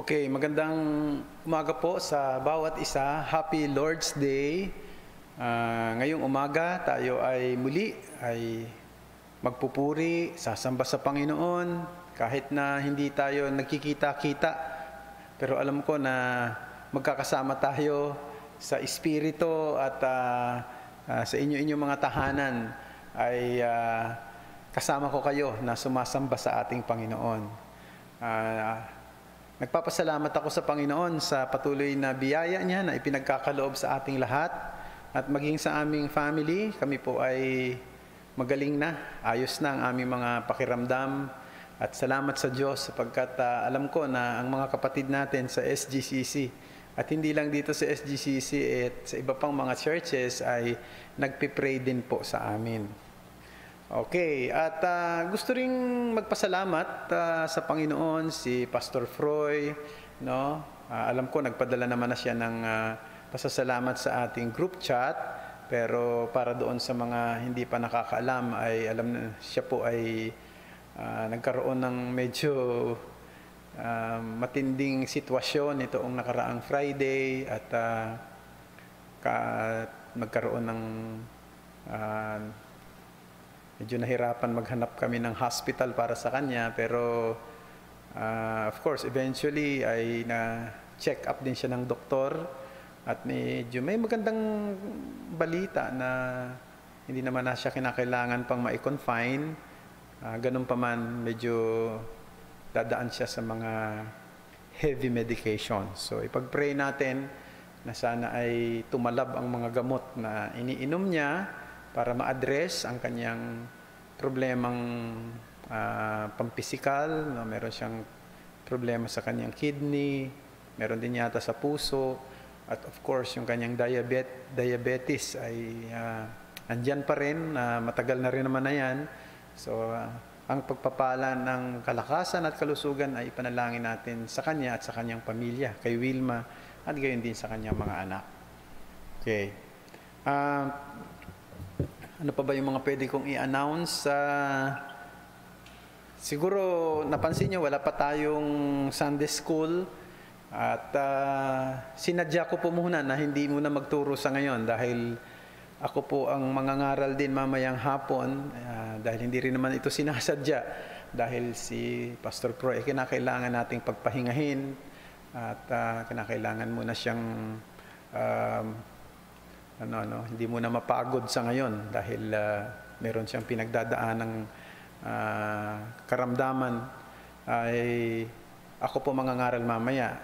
Okay, magandang umaga po sa bawat isa. Happy Lord's Day. Ngayong umaga tayo ay muli ay magpupuri, sasamba sa Panginoon kahit na hindi tayo nagkikita-kita. Pero alam ko na magkakasama tayo sa Espiritu at sa inyo-inyong mga tahanan ay kasama ko kayo na sumasamba sa ating Panginoon. Nagpapasalamat ako sa Panginoon sa patuloy na biyaya niya na ipinagkakaloob sa ating lahat at maging sa aming family. Kami po ay magaling na, ayos na ang aming mga pakiramdam at salamat sa Diyos sapagkat alam ko na ang mga kapatid natin sa SGCC at hindi lang dito sa SGCC at sa iba pang mga churches ay nagpipray din po sa amin. Okay, at gusto ring magpasalamat sa Panginoon si Pastor Froy, no? Alam ko nagpadala naman na siya ng pasasalamat sa ating group chat, pero para doon sa mga hindi pa nakakaalam ay alam na siya po ay nagkaroon ng medyo matinding sitwasyon nitoong nakaraang Friday at magkaroon ng medyo nahirapan maghanap kami ng hospital para sa kanya, pero of course eventually ay na-check up din siya ng doktor at medyo may magandang balita na hindi naman na siya kinakailangan pang ma-confine. Ganun pa man, medyo dadaan siya sa mga heavy medication. So ipag-pray natin na sana ay tumalab ang mga gamot na iniinom niya para ma-address ang kanyang problemang pampisikal. Meron siyang problema sa kanyang kidney, meron din yata sa puso, at of course yung kanyang diabetes ay andyan pa rin, matagal na rin naman na yan. So ang pagpapala ng kalakasan at kalusugan ay ipanalangin natin sa kanya at sa kanyang pamilya, kay Wilma, at gayon din sa kanyang mga anak. Okay. Ano pa ba yung mga pwede kong i-announce? Siguro napansin nyo, wala pa tayong Sunday School at sinadya ko po muna na hindi muna magturo sa ngayon dahil ako po ang mangangaral din mamayang hapon dahil hindi rin naman ito sinasadya dahil si Pastor Pro kinakailangan nating pagpahingahin at kinakailangan muna siyang hindi muna mapagod sa ngayon dahil meron siyang pinagdadaan ng karamdaman. Ay ako po mangangaral mamaya.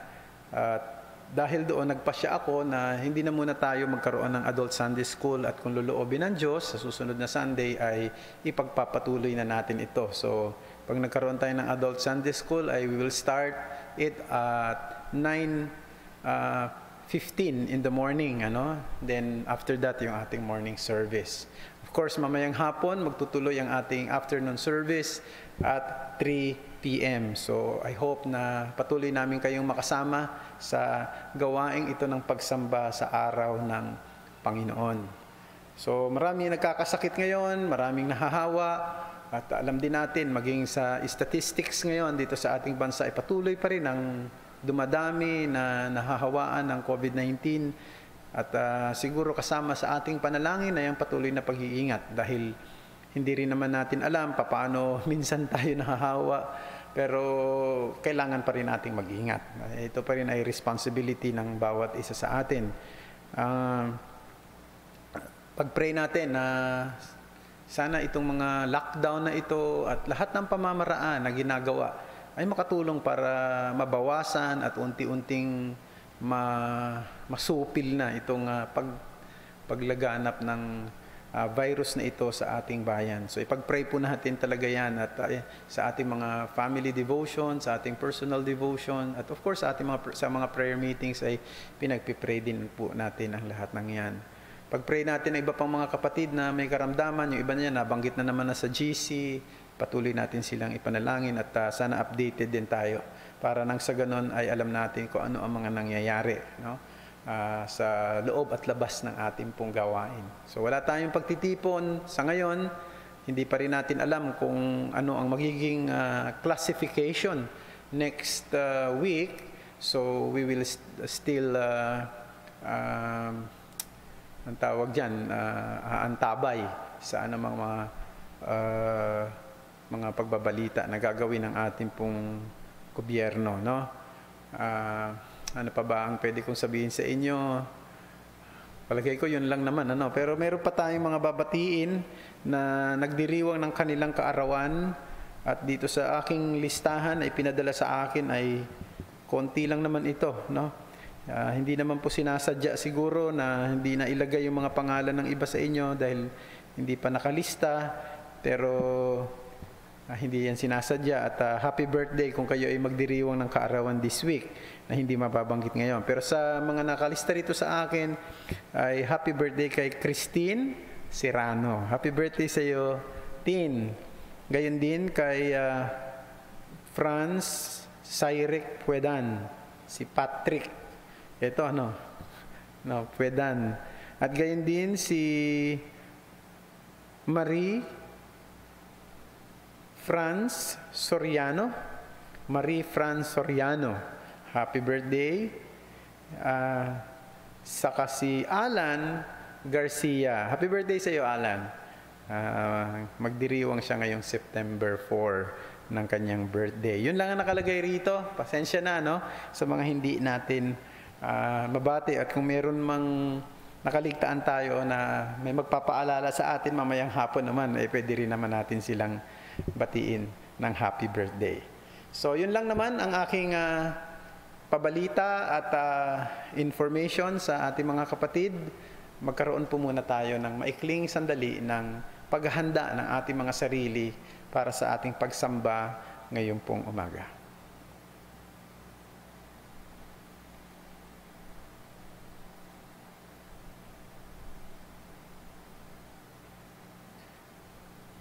Dahil doon nagpasya ako na hindi na muna tayo magkaroon ng Adult Sunday School at kung loloobin ng Diyos sa susunod na Sunday ay ipagpapatuloy na natin ito. So pag nagkaroon tayo ng Adult Sunday School ay we will start it at 9:15 in the morning, Then after that yung ating morning service. Of course, mamayang hapon magtutuloy ang ating afternoon service at 3 p.m. So I hope na patuloy namin kayong makasama sa gawaing ito ng pagsamba sa araw ng Panginoon. So maraming nagkakasakit ngayon, maraming nahahawa, at alam din natin maging sa statistics ngayon dito sa ating bansa ay patuloy pa rin ang dumadami na nahahawaan ng COVID-19 at siguro kasama sa ating panalangin ay ang patuloy na pag-iingat dahil hindi rin naman natin alam paano minsan tayo nahahawa, pero kailangan pa rin nating mag-iingat. Ito pa rin ay responsibility ng bawat isa sa atin. Pag-pray natin na sana itong mga lockdown na ito at lahat ng pamamaraan na ginagawa ay makatulong para mabawasan at unti-unting masupil na itong paglaganap ng virus na ito sa ating bayan. So ipag-pray po natin talaga yan at sa ating mga family devotion, sa ating personal devotion, at of course sa mga prayer meetings ay pinagpipray din po natin ang lahat ng yan. Pag-pray natin ang iba pang mga kapatid na may karamdaman, yung iba niya nabanggit na naman na sa GC, patuloy natin silang ipanalangin at sana updated din tayo para nang sa ganon ay alam natin kung ano ang mga nangyayari sa loob at labas ng ating pong gawain. So wala tayong pagtitipon sa ngayon, hindi pa rin natin alam kung ano ang magiging classification next week. So we will still ang tawag dyan, aantabay sa anumang mga pagbabalita na gagawin ng ating pong gobyerno, no? Ano pa ba ang pwede kong sabihin sa inyo? Palagay ko yun lang naman, ano? Pero meron pa tayong mga babatiin na nagdiriwang ng kanilang kaarawan, at dito sa aking listahan ay pinadala sa akin ay konti lang naman ito, no? Hindi naman po sinasadya siguro na hindi na ilagay yung mga pangalan ng iba sa inyo dahil hindi pa nakalista, pero hindi yan sinasadya. At happy birthday kung kayo ay magdiriwang ng kaarawan this week na hindi mababanggit ngayon. Pero sa mga nakalista rito sa akin ay happy birthday kay Christine Serrano. Happy birthday sa iyo, Tin. Gayon din kay Franz Cyrek Puedan, si Patrick. Ito Puedan. At gayon din si Marie Franz Soriano. Marie Franz Soriano. Happy birthday. Saka si Alan Garcia. Happy birthday sa iyo, Alan. Magdiriwang siya ngayong September 4 ng kanyang birthday. Yun lang ang nakalagay rito. Pasensya na, no? Sa mga hindi natin mabati, at kung meron mang nakaligtaan tayo na may magpapaalala sa atin mamayang hapon naman, pwede rin naman natin silang batiin ng happy birthday. So yun lang naman ang aking pabalita at information sa ating mga kapatid. Magkaroon po muna tayo ng maikling sandali ng paghahanda ng ating mga sarili para sa ating pagsamba ngayong pong umaga.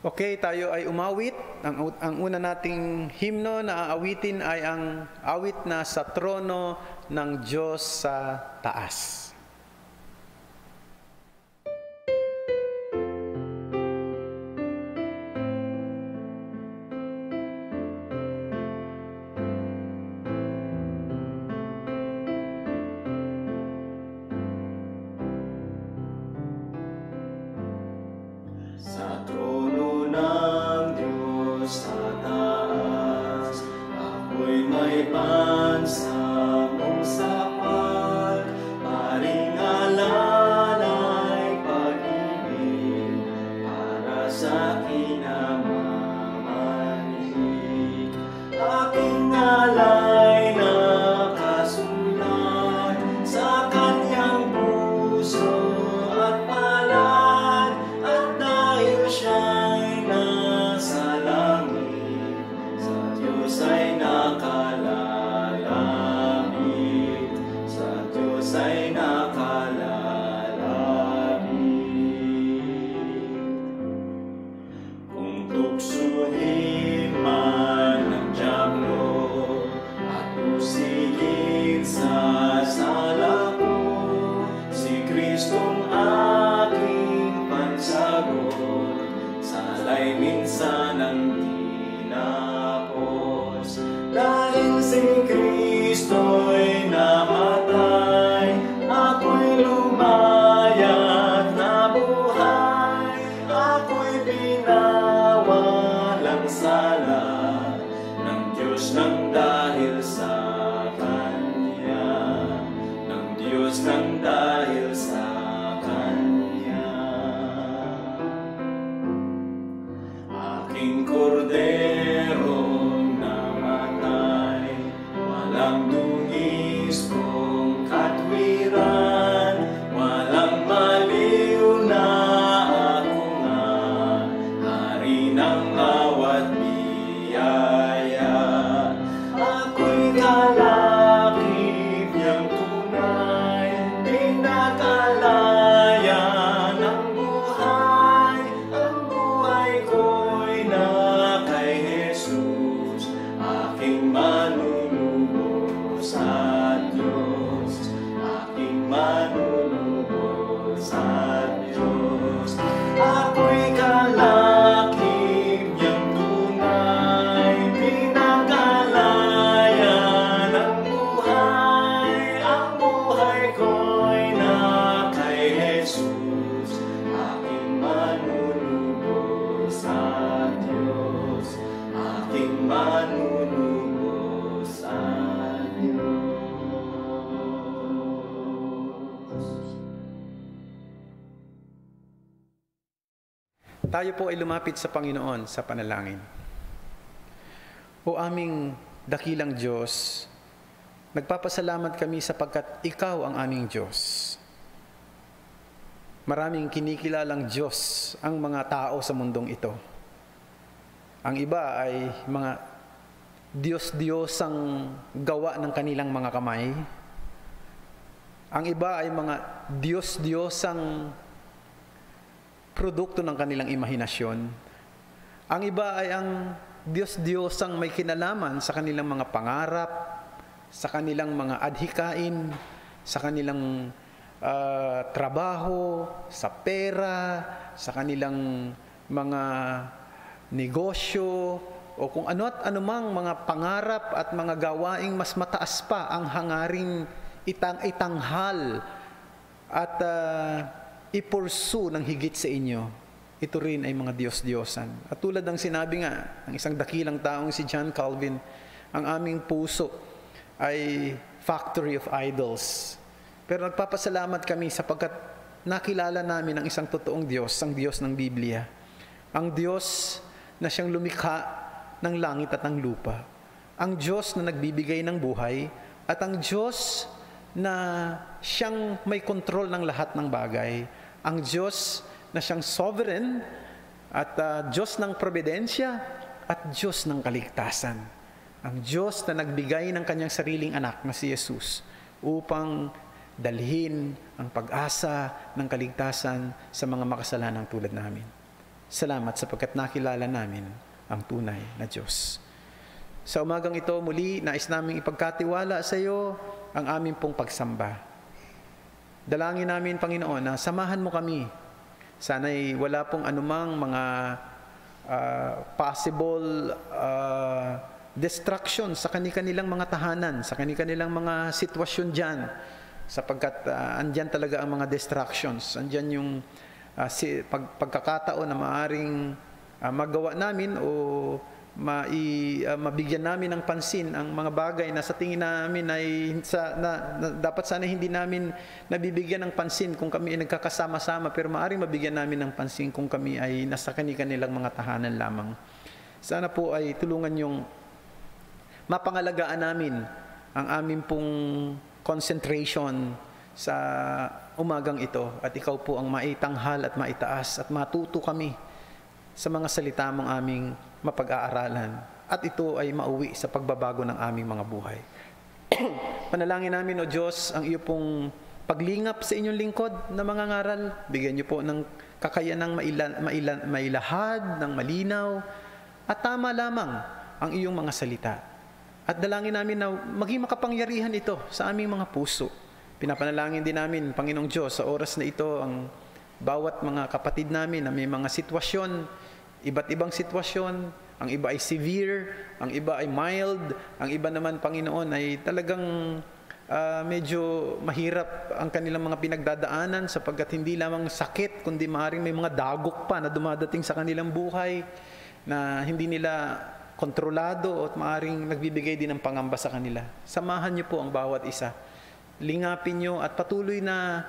Okay, tayo ay umawit. Ang una nating himno na aawitin ay ang awit na Sa Trono ng Diyos sa Taas. Cordero namatay, Tayo po ay lumapit sa Panginoon sa panalangin. O aming dakilang Diyos, nagpapasalamat kami sapagkat Ikaw ang aming Diyos. Maraming kinikilalang Diyos ang mga tao sa mundong ito. Ang iba ay mga Diyos-Diyosang gawa ng kanilang mga kamay. Ang iba ay mga Diyos-Diyosang produkto ng kanilang imahinasyon. Ang iba ay ang Diyos-Diyosang may kinalaman sa kanilang mga pangarap, sa kanilang mga adhikain, sa kanilang trabaho, sa pera, sa kanilang mga negosyo, o kung ano at anumang mga pangarap at mga gawaing mas mataas pa ang hangaring itanghal at ipursu ng higit sa inyo. Ito rin ay mga Diyos-Diyosan. At tulad ng sinabi nga ng isang dakilang taong si John Calvin, ang aming puso ay factory of idols. Pero nagpapasalamat kami sapagkat nakilala namin ang isang totoong Diyos, ang Diyos ng Biblia. Ang Diyos na siyang lumikha ng langit at ng lupa. Ang Diyos na nagbibigay ng buhay at ang Diyos na siyang may kontrol ng lahat ng bagay. Ang Diyos na siyang sovereign at Diyos ng providensya at Diyos ng kaligtasan. Ang Diyos na nagbigay ng kanyang sariling anak na si Jesus upang dalhin ang pag-asa ng kaligtasan sa mga makasalanang tulad namin. Salamat sapagkat nakilala namin ang tunay na Diyos. Sa umagang ito, muli, nais naming ipagkatiwala sa iyo ang aming pong pagsamba. Dalangin namin, Panginoon, na samahan mo kami. Sana'y wala pong anumang mga possible distraction sa kanilang mga tahanan, sa kanilang mga sitwasyon dyan, sapagkat andyan talaga ang mga distractions. Andyan yung pagkakataon na maaring magawa namin o mabigyan namin ng pansin ang mga bagay na sa tingin namin ay dapat sana hindi namin nabibigyan ng pansin kung kami ay nagkakasama-sama, pero maaring mabigyan namin ng pansin kung kami ay nasa kanilang mga tahanan lamang. Sana po ay tulungan yung mapangalagaan namin ang aming pong concentration sa umagang ito at ikaw po ang maitanghal at maitaas at matuto kami sa mga salita mong aming mapag-aaralan at ito ay mauwi sa pagbabago ng aming mga buhay. Panalangin namin, O Diyos, ang iyo pong paglingap sa inyong lingkod na mga ngaral. Bigyan niyo po ng kakayanang mailahad, ng malinaw at tama lamang ang iyong mga salita. At dalangin namin na maging makapangyarihan ito sa aming mga puso. Pinapanalangin din namin, Panginoong Diyos, sa oras na ito ang bawat mga kapatid namin na may mga sitwasyon, iba't ibang sitwasyon, ang iba ay severe, ang iba ay mild, ang iba naman, Panginoon, ay talagang medyo mahirap ang kanilang mga pinagdadaanan sapagkat hindi lamang sakit, kundi maaaring may mga dagok pa na dumadating sa kanilang buhay na hindi nila kontrolado at maaaring nagbibigay din ng pangamba sa kanila. Samahan niyo po ang bawat isa. Lingapin niyo at patuloy na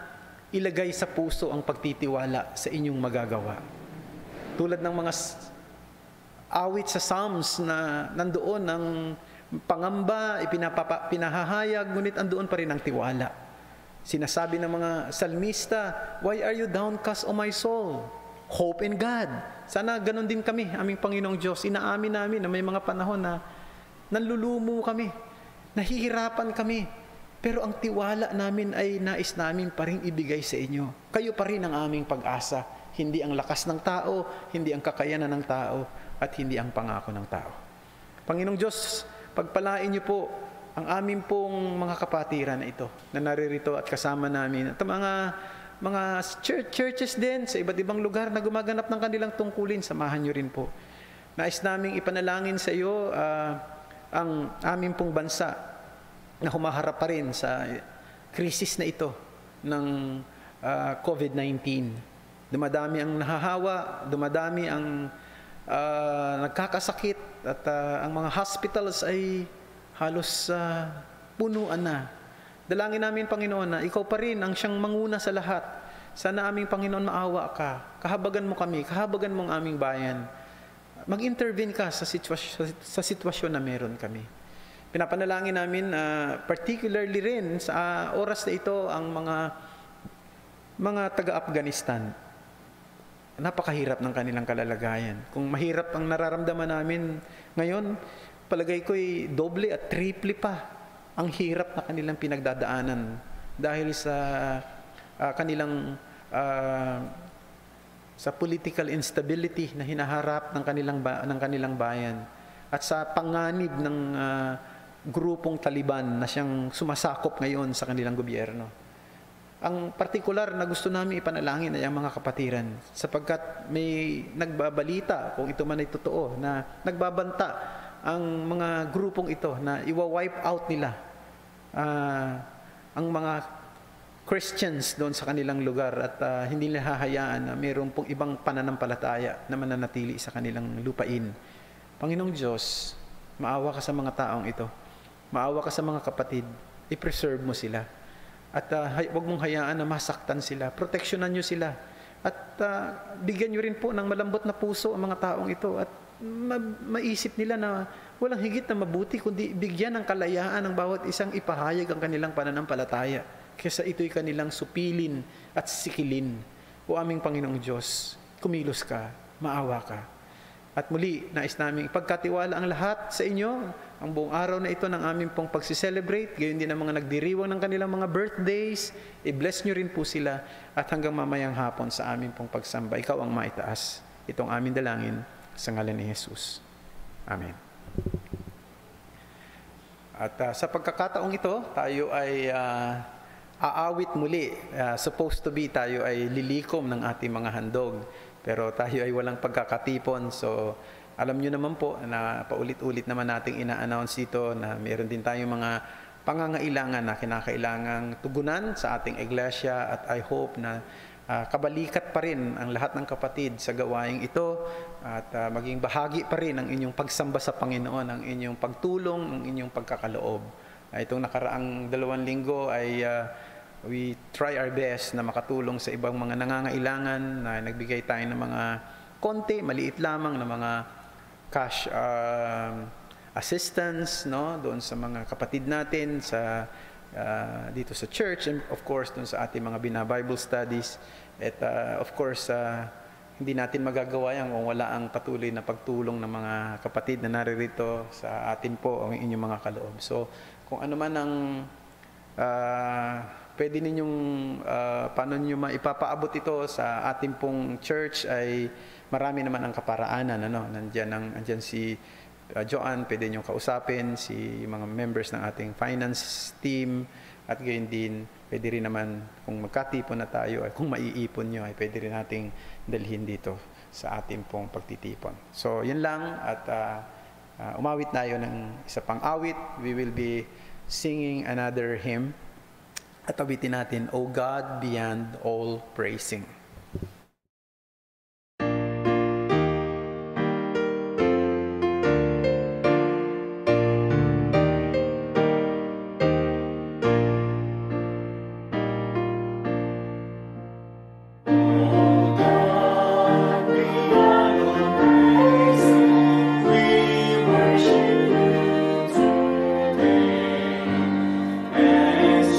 ilagay sa puso ang pagtitiwala sa inyong magagawa. Tulad ng mga awit sa Psalms na nandoon ang pangamba, pinahahayag, ngunit andoon pa rin ang tiwala. Sinasabi ng mga salmista, "Why are you downcast, O my soul? Hope in God." Sana ganun din kami, aming Panginoong Diyos. Inaamin namin na may mga panahon na nanlulumo kami, nahihirapan kami, pero ang tiwala namin ay nais namin pa rin ibigay sa inyo. Kayo pa rin ang aming pag-asa. Hindi ang lakas ng tao, hindi ang kakayanan ng tao, at hindi ang pangako ng tao. Panginoong Diyos, pagpalain niyo po ang aming pong mga kapatiran na ito, na naririto at kasama namin. At mga churches din sa iba't ibang lugar na gumaganap ng kanilang tungkulin, samahan niyo rin po. Nais naming ipanalangin sa iyo ang aming pong bansa na humaharap pa rin sa krisis na ito ng COVID-19. Dumadami ang nahahawa, dumadami ang nagkakasakit at ang mga hospitals ay halos punuan na. Dalangin namin, Panginoon, na ikaw pa rin ang siyang manguna sa lahat. Sana aming Panginoon maawa ka. Kahabagan mo kami, kahabagan mo ang aming bayan. Mag-intervene ka sa sitwasyon na meron kami. Pinapanalangin namin, particularly rin sa oras na ito, ang mga taga-Afghanistan. Napakahirap ng kanilang kalalagayan. Kung mahirap ang nararamdaman namin ngayon, palagay ko'y doble at triple pa ang hirap na kanilang pinagdadaanan dahil sa kanilang sa political instability na hinaharap ng kanilang bayan at sa panganib ng grupong Taliban na siyang sumasakop ngayon sa kanilang gobyerno. Ang partikular na gusto namin ipanalangin ay ang mga kapatiran, sapagkat may nagbabalita, kung ito man ay totoo, na nagbabanta ang mga grupong ito na iwa-wipe out nila ang mga Christians doon sa kanilang lugar at hindi nila hahayaan na mayroon pong ibang pananampalataya na mananatili sa kanilang lupain. Panginoong Diyos, maawa ka sa mga taong ito. Maawa ka sa mga kapatid. I-preserve mo sila. At huwag mong hayaan na masaktan sila. Proteksyonan nyo sila. At bigyan nyo rin po ng malambot na puso ang mga taong ito. At maisip nila na walang higit na mabuti kundi bigyan ng kalayaan ng bawat isang ipahayag ang kanilang pananampalataya. Kesa ito'y kanilang supilin at sikilin. O aming Panginoong Diyos, kumilos ka, maawa ka. At muli, nais namin ipagkatiwala ang lahat sa inyo, ang buong araw na ito ng aming pong pagsiselebrate, gayon din ang mga nagdiriwang ng kanilang mga birthdays, i-bless nyo rin po sila, at hanggang mamayang hapon sa aming pong pagsamba, ikaw ang maitaas. Itong aming dalangin sa ngalan ni Jesus. Amen. At sa pagkakataong ito, tayo ay aawit muli. Supposed to be tayo ay lilikom ng ating mga handog. Pero tayo ay walang pagkakatipon. So, alam nyo naman po na paulit-ulit naman nating ina-announce dito na meron din tayong mga pangangailangan na kinakailangang tugunan sa ating iglesia. At I hope na kabalikat pa rin ang lahat ng kapatid sa gawaing ito. At maging bahagi pa rin ang inyong pagsamba sa Panginoon, ang inyong pagtulong, ang inyong pagkakaloob. Itong nakaraang 2 linggo ay we try our best na makatulong sa ibang mga nangangailangan, na nagbigay tayo ng mga konti, maliit lamang na mga cash assistance, no, doon sa mga kapatid natin sa dito sa church, and of course doon sa ating mga Bible studies. At of course hindi natin magagawa yan kung wala ang patuloy na pagtulong ng mga kapatid na naririto sa atin po, ang inyong mga kaloob. So kung ano man ang pwede ninyong paano nyo maipapaabot ito sa ating pong church, ay marami naman ang kaparaanan. Nandyan si Joanne, pwede nyo kausapin, si mga members ng ating finance team, at gayon din, pwede rin naman kung magkatipon na tayo, ay kung maiipon nyo, ay pwede rin nating dalhin dito sa ating pong pagtitipon. So, yun lang, at umawit tayo ng isa pang awit. We will be singing another hymn. At awitin natin, O God beyond all praising.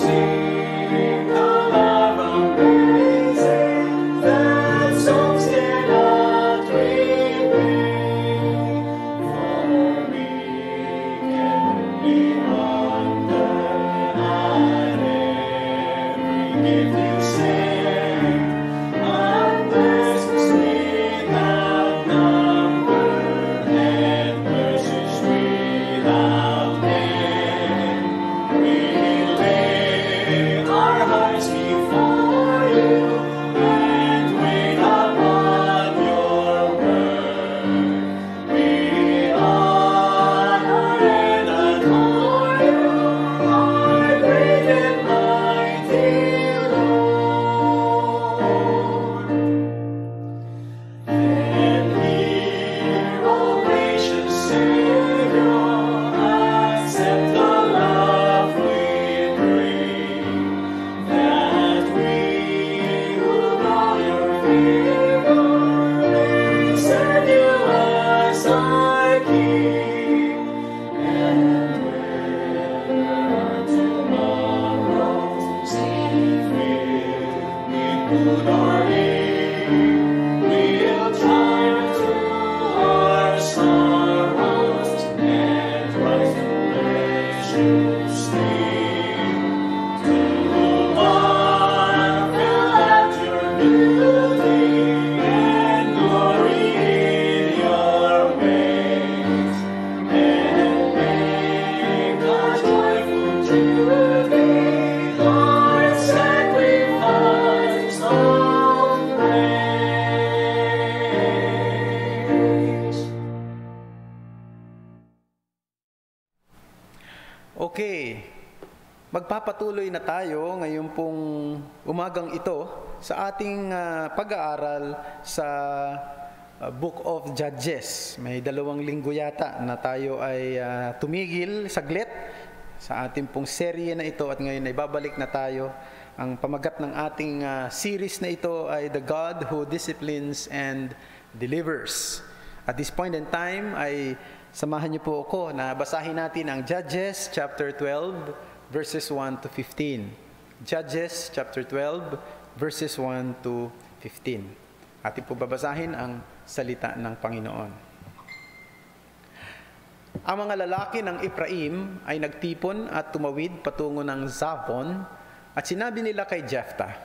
Sing the love of praise. Okay, magpapatuloy na tayo ngayon pong umagang ito sa ating pag-aaral sa Book of Judges. May 2 linggo yata na tayo ay tumigil saglit sa ating pong serye na ito at ngayon ay babalik na tayo. Ang pamagat ng ating series na ito ay The God Who Disciplines and Delivers. At this point in time ay samahan niyo po ako na basahin natin ang Judges chapter 12 verses 1 to 15. Judges chapter 12 verses 1 to 15. Atin po babasahin ang salita ng Panginoon. Ang mga lalaki ng Ephraim ay nagtipon at tumawid patungo ng Zavon at sinabi nila kay Jephthah,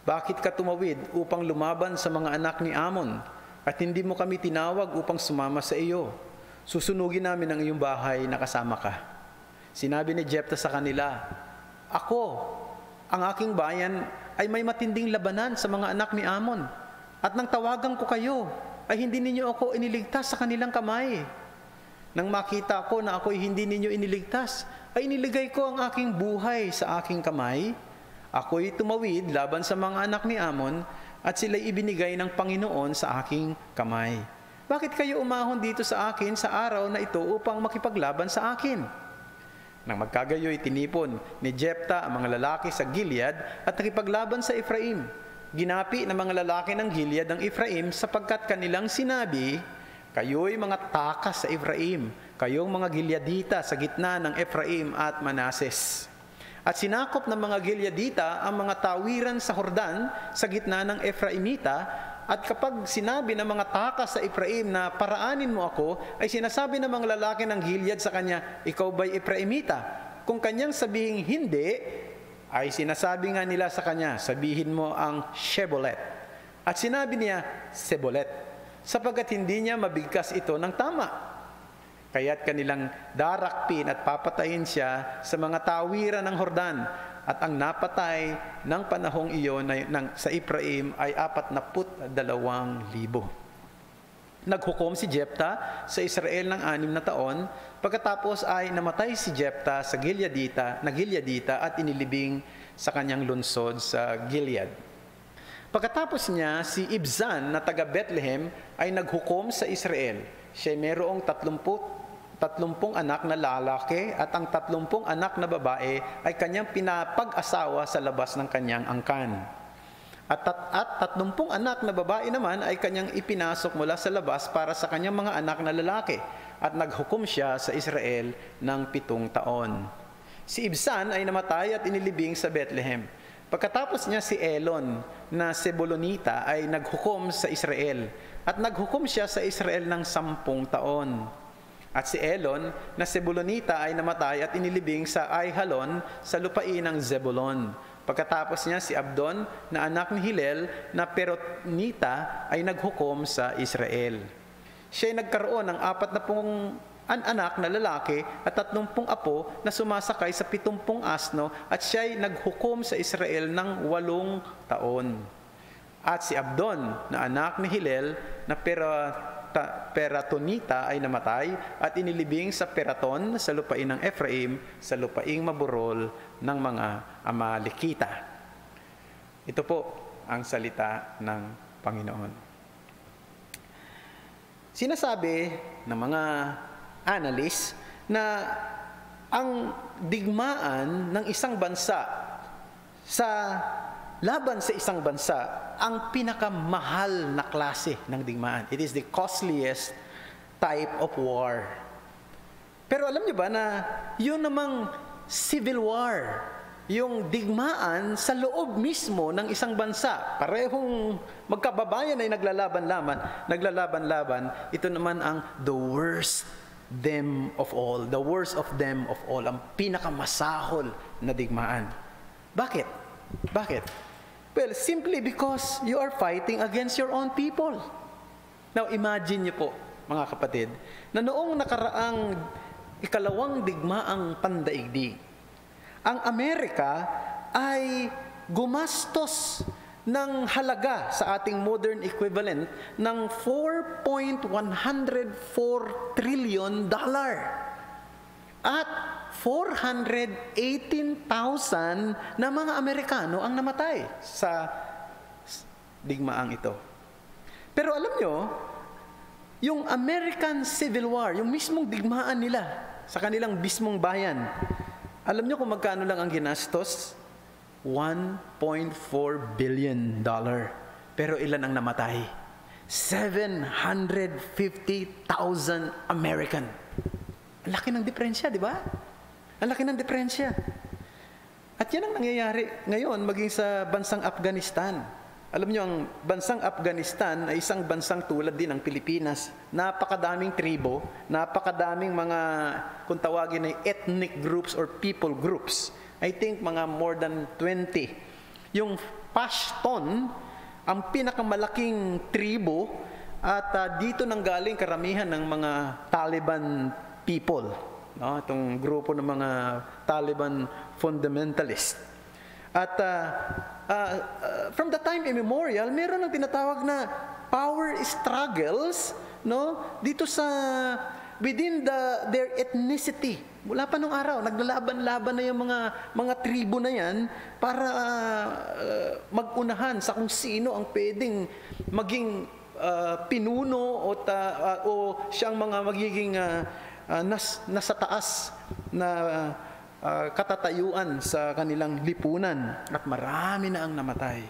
"Bakit ka tumawid upang lumaban sa mga anak ni Ammon at hindi mo kami tinawag upang sumama sa iyo? Susunugin namin ang iyong bahay na kasama ka." Sinabi ni Jephthah sa kanila, "Ako, ang aking bayan ay may matinding labanan sa mga anak ni Ammon. At nang tawagan ko kayo, ay hindi ninyo ako iniligtas sa kanilang kamay. Nang makita ko na ako'y hindi ninyo iniligtas, ay iniligay ko ang aking buhay sa aking kamay. Ako'y tumawid laban sa mga anak ni Ammon, at sila'y ibinigay ng Panginoon sa aking kamay. Bakit kayo umahon dito sa akin sa araw na ito upang makipaglaban sa akin?" Nang magkagayoy tinipon ni Jephthah ang mga lalaki sa Gilead at nakipaglaban sa Ephraim. Ginapi ng mga lalaki ng Gilead ang Ephraim sapagkat kanilang sinabi, "Kayo'y mga takas sa Ephraim, kayong mga Gileadita sa gitna ng Ephraim at Manases." At sinakop ng mga Gileadita ang mga tawiran sa Jordan sa gitna ng Ephraimita. At kapag sinabi ng mga takas sa Ephraim na paraanin mo ako, ay sinasabi ng mga lalaki ng Gilead sa kanya, "Ikaw ba'y Ephraimita?" Kung kanyang sabihing hindi, ay sinasabi nga nila sa kanya, "Sabihin mo ang Shebolet." At sinabi niya, "Sebolet," sapagkat hindi niya mabigkas ito ng tama. Kaya't kanilang darakpin at papatayin siya sa mga tawiran ng Jordan. At ang napatay ng panahong iyon sa Ephraim ay 42,000. Naghukom si Jephthah sa Israel ng 6 na taon. Pagkatapos ay namatay si Jephthah sa Gileadita at inilibing sa kanyang lungsod sa Gilead. Pagkatapos niya, si Ibzan na taga Bethlehem ay naghukom sa Israel. Siya mayroong 30 anak na lalaki at ang 30 anak na babae ay kanyang pinapag-asawa sa labas ng kanyang angkan. At 30 anak na babae naman ay kanyang ipinasok mula sa labas para sa kanyang mga anak na lalaki. At naghukom siya sa Israel ng 7 taon. Si Ibzan ay namatay at inilibing sa Bethlehem. Pagkatapos niya si Elon na Sebulonita ay naghukom sa Israel. At naghukom siya sa Israel ng 10 taon. At si Elon na Sebulonita ay namatay at inilibing sa Aijalon sa lupain ng Zebulon. Pagkatapos niya si Abdon na anak ni Hillel na Peronita ay naghukom sa Israel. Siya ay nagkaroon ng 40 anak na lalaki at 30 apo na sumasakay sa 70 asno at siya ay naghukom sa Israel ng 8 taon. At si Abdon na anak ni Hillel na Peratonita ay namatay at inilibing sa Peraton sa lupain ng Ephraim sa lupaing maburol ng mga Amalekita. Ito po ang salita ng Panginoon. Sinasabi ng mga analyst na ang digmaan ng isang bansa sa laban sa isang bansa ang pinakamahal na klase ng digmaan. It is the costliest type of war. Pero alam niyo ba na yun namang civil war, yung digmaan sa loob mismo ng isang bansa, parehong magkababayan ay naglalaban-laban, ito naman ang the worst of them of all, ang pinakamasahol na digmaan. Bakit? Well, simply because you are fighting against your own people. Now, imagine niyo po, mga kapatid, na noong nakaraang ikalawang digmaang pandaigdig, ang Amerika ay gumastos ng halaga sa ating modern equivalent ng $4.104 trillion. At 418,000 na mga Amerikano ang namatay sa digmaang ito. Pero alam nyo, yung American Civil War, yung mismong digmaan nila sa kanilang mismong bayan, alam nyo kung magkano lang ang ginastos? $1.4 billion. Pero ilan ang namatay? 750,000 American. Ang laki ng diferensya, di ba? Ang laki ng diferensya. At yan ang nangyayari ngayon maging sa bansang Afghanistan. Alam nyo, ang bansang Afghanistan ay isang bansang tulad din ng Pilipinas. Napakadaming tribo, napakadaming mga, kung tawagin ay ethnic groups or people groups. I think mga more than 20. Yung Pashtun, ang pinakamalaking tribo, at dito nanggaling karamihan ng mga Taliban people. No? Itong grupo ng mga Taliban fundamentalist. At from the time immemorial, meron ng tinatawag na power struggles, no? Dito sa within their ethnicity. Mula pa nung araw, naglalaban-laban na yung mga tribo na yan para mag-unahan sa kung sino ang pwedeng maging pinuno o siyang mga magiging nasa taas na katatayuan sa kanilang lipunan. At marami na ang namatay.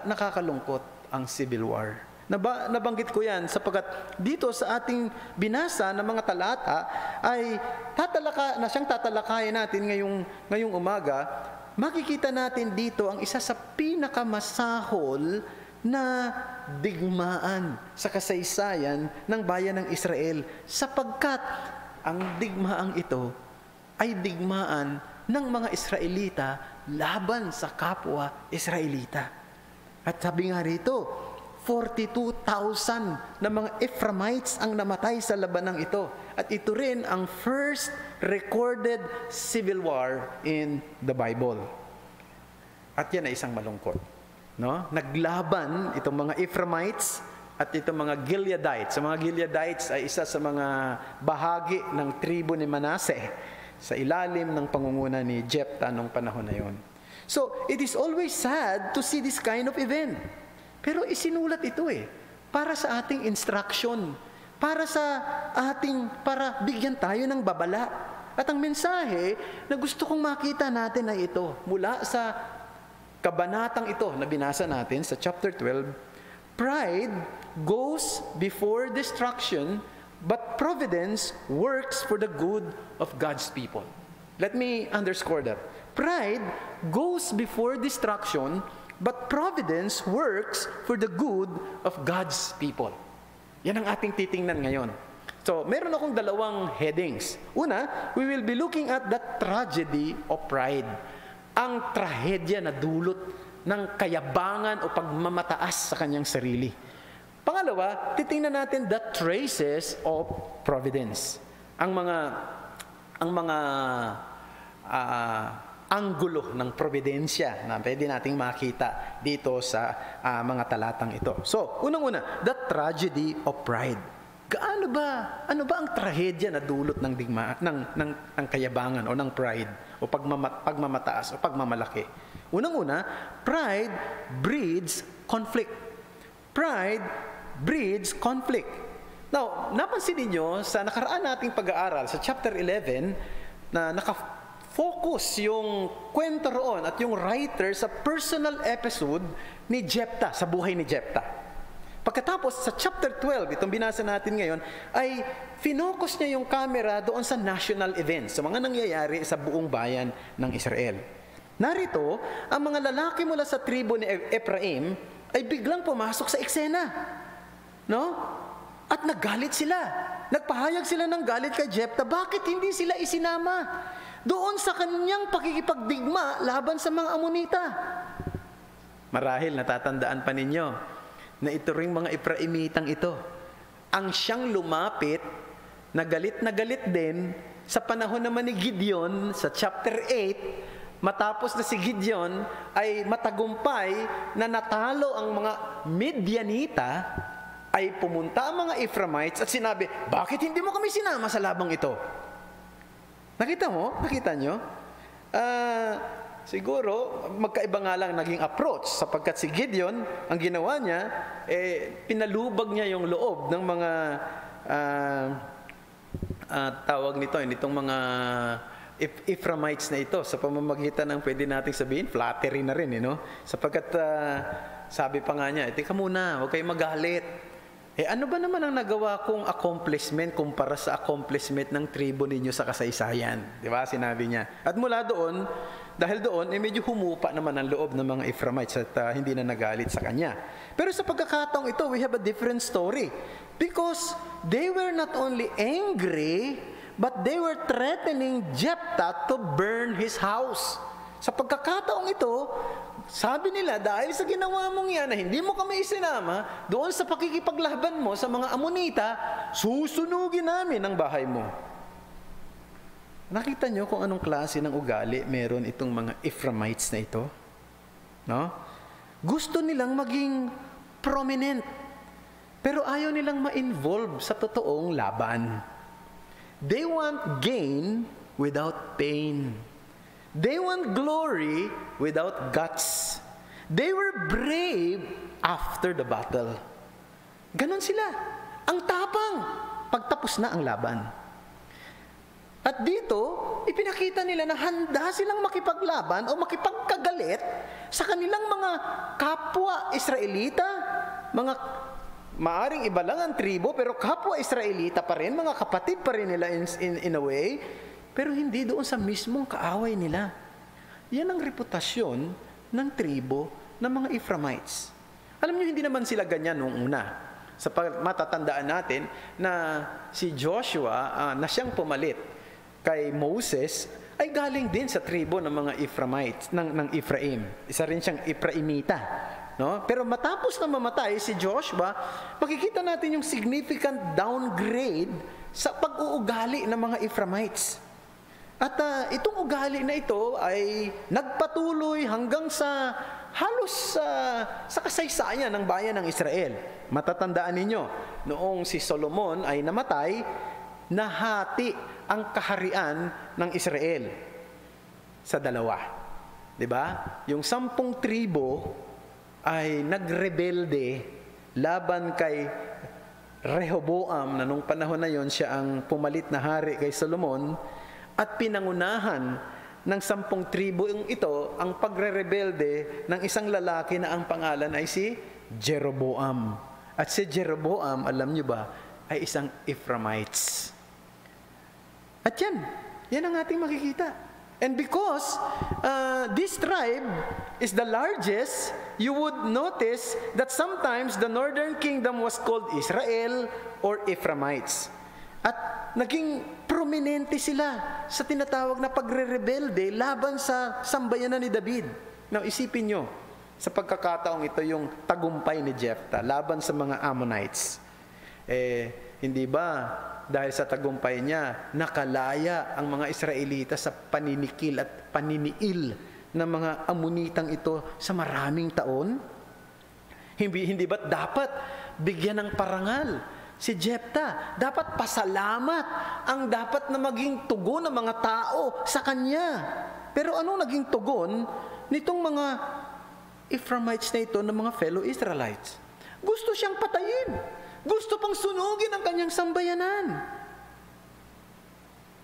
Nakakalungkot ang Civil War. Nabanggit ko yan sapagkat dito sa ating binasa ng mga talata ay siyang tatalakayin natin ngayong umaga. Makikita natin dito ang isa sa pinakamasahol na digmaan sa kasaysayan ng bayan ng Israel, sapagkat ang digmaang ito ay digmaan ng mga Israelita laban sa kapwa Israelita. At sabi nga rito, 42,000 na mga Ephraimites ang namatay sa labanang ito. At ito rin ang first recorded civil war in the Bible. At yan ay isang malungkot. No? Naglaban itong mga Ephraimites at itong mga Gileadites. Ang mga Gileadites ay isa sa mga bahagi ng tribo ni Manasseh sa ilalim ng pangunguna ni Jephthah noong panahon na yon. So, it is always sad to see this kind of event. Pero isinulat ito para sa ating instruction, para bigyan tayo ng babala. At ang mensahe na gusto kong makita natin ay ito, mula sa kabanatang ito na binasa natin sa chapter 12, pride goes before destruction, but providence works for the good of God's people. Let me underscore that. Pride goes before destruction, but providence works for the good of God's people. Yan ang ating titingnan ngayon. So, meron akong dalawang headings. Una, we will be looking at the tragedy of pride. Ang trahedya na dulot ng kayabangan o pagmamataas sa kanyang sarili. Pangalawa, titingnan natin the traces of providence. Ang mga anggulo ng providensya na pwede nating makita dito sa mga talatang ito. So, unang-una, the tragedy of pride. Ano ba ang trahedya na dulot ng ng kayabangan o ng pride o pagmamataas o pagmamalaki? Unang-una, pride breeds conflict. Pride breeds conflict. Now, napansin niyo sa nakaraan nating pag-aaral sa chapter 11 na focus yung kwento roon at yung writer sa personal episode ni Jephthah, sa buhay ni Jephthah. Pagkatapos, sa chapter 12, itong binasa natin ngayon, ay finocus niya yung camera doon sa national events, sa mga nangyayari sa buong bayan ng Israel. Narito, ang mga lalaki mula sa tribo ni Ephraim ay biglang pumasok sa eksena. No? At naggalit sila. Nagpahayag sila ng galit kay Jephthah. Bakit hindi sila isinama doon sa kanyang pakikipagdigma laban sa mga Amonita? Marahil natatandaan pa ninyo na ito ring mga Ephraimitan ito ang siyang lumapit na galit din sa panahon naman ni Gideon sa chapter 8, matapos na si Gideon ay matagumpay na natalo ang mga Midianita, ay pumunta ang mga Ephraimites at sinabi, bakit hindi mo kami sinama sa labang ito? Nakita mo? Nakita nyo? Siguro, magkaiba nga lang naging approach sapagkat si Gideon, ang ginawa niya, pinalubag niya yung loob ng mga tawag nitong mga Ephraimites na ito sa pamamagitan ng pwede nating sabihin, flattery na rin, sapagkat sabi pa nga niya, teka muna, huwag kayong magalit. Ano ba naman ang nagawa kong accomplishment kumpara sa accomplishment ng tribo ninyo sa kasaysayan? Di ba? Sinabi niya. At mula doon, dahil doon, medyo humupa naman ang loob ng mga Ephraimites at hindi na nagalit sa kanya. Pero sa pagkakataong ito, we have a different story. Because they were not only angry, but they were threatening Jephthah to burn his house. Sa pagkakataong ito, sabi nila, dahil sa ginawa mong yan na hindi mo kami isinama, doon sa pakikipaglaban mo sa mga Amonita, susunugin namin ang bahay mo. Nakita nyo kung anong klase ng ugali meron itong mga Ephraimites na ito? No? Gusto nilang maging prominent, pero ayaw nilang ma-involve sa totoong laban. They want gain without pain. They want glory without guts. They were brave after the battle. Ganon sila. Ang tapang pagtapos na ang laban. At dito, ipinakita nila na handa silang makipaglaban o makipagkagalit sa kanilang mga kapwa Israelita, mga maaring iba lang ang tribo, pero kapwa Israelita pa rin, mga kapatid pa rin nila in a way, pero hindi doon sa mismong kaaway nila. Yan ang reputasyon ng tribo ng mga Ephraimites. Alam niyo, hindi naman sila ganyan noong una. Sa matatandaan natin na si Joshua na siyang pumalit kay Moses ay galing din sa tribo ng mga Ephraimites, ng Ephraim. Isa rin siyang Ephraimita. No? Pero matapos na mamatay si Joshua, makikita natin yung significant downgrade sa pag-uugali ng mga Ephraimites. At itong ugali na ito ay nagpatuloy hanggang sa halos sa kasaysayan ng bayan ng Israel. Matatandaan ninyo, noong si Solomon ay namatay, nahati ang kaharian ng Israel sa dalawa. 'Di ba? Yung 10 tribo ay nagrebelde laban kay Rehoboam na nung panahon na yon siya ang pumalit na hari kay Solomon, at pinangunahan ng 10 tribo ito ang pagre-rebelde ng isang lalaki na ang pangalan ay si Jeroboam. At si Jeroboam, alam nyo ba, ay isang Ephraimites. At yan ang ating makikita. And because this tribe is the largest, you would notice that sometimes the northern kingdom was called Israel or Ephraimites. At naging prominente sila sa tinatawag na pagre-rebelde laban sa sambayanan ni David. Now, isipin nyo, sa pagkakataong ito yung tagumpay ni Jephthah laban sa mga Ammonites. Hindi ba dahil sa tagumpay niya, nakalaya ang mga Israelita sa paninikil at paniniil ng mga Ammonitang ito sa maraming taon? Hindi ba dapat bigyan ng parangal si Jephthah? Dapat pasalamat ang dapat na maging tugon ng mga tao sa kanya. Pero anong naging tugon nitong mga Ephraimites na ito ng mga fellow Israelites? Gusto siyang patayin. Gusto pang sunugin ang kanyang sambayanan.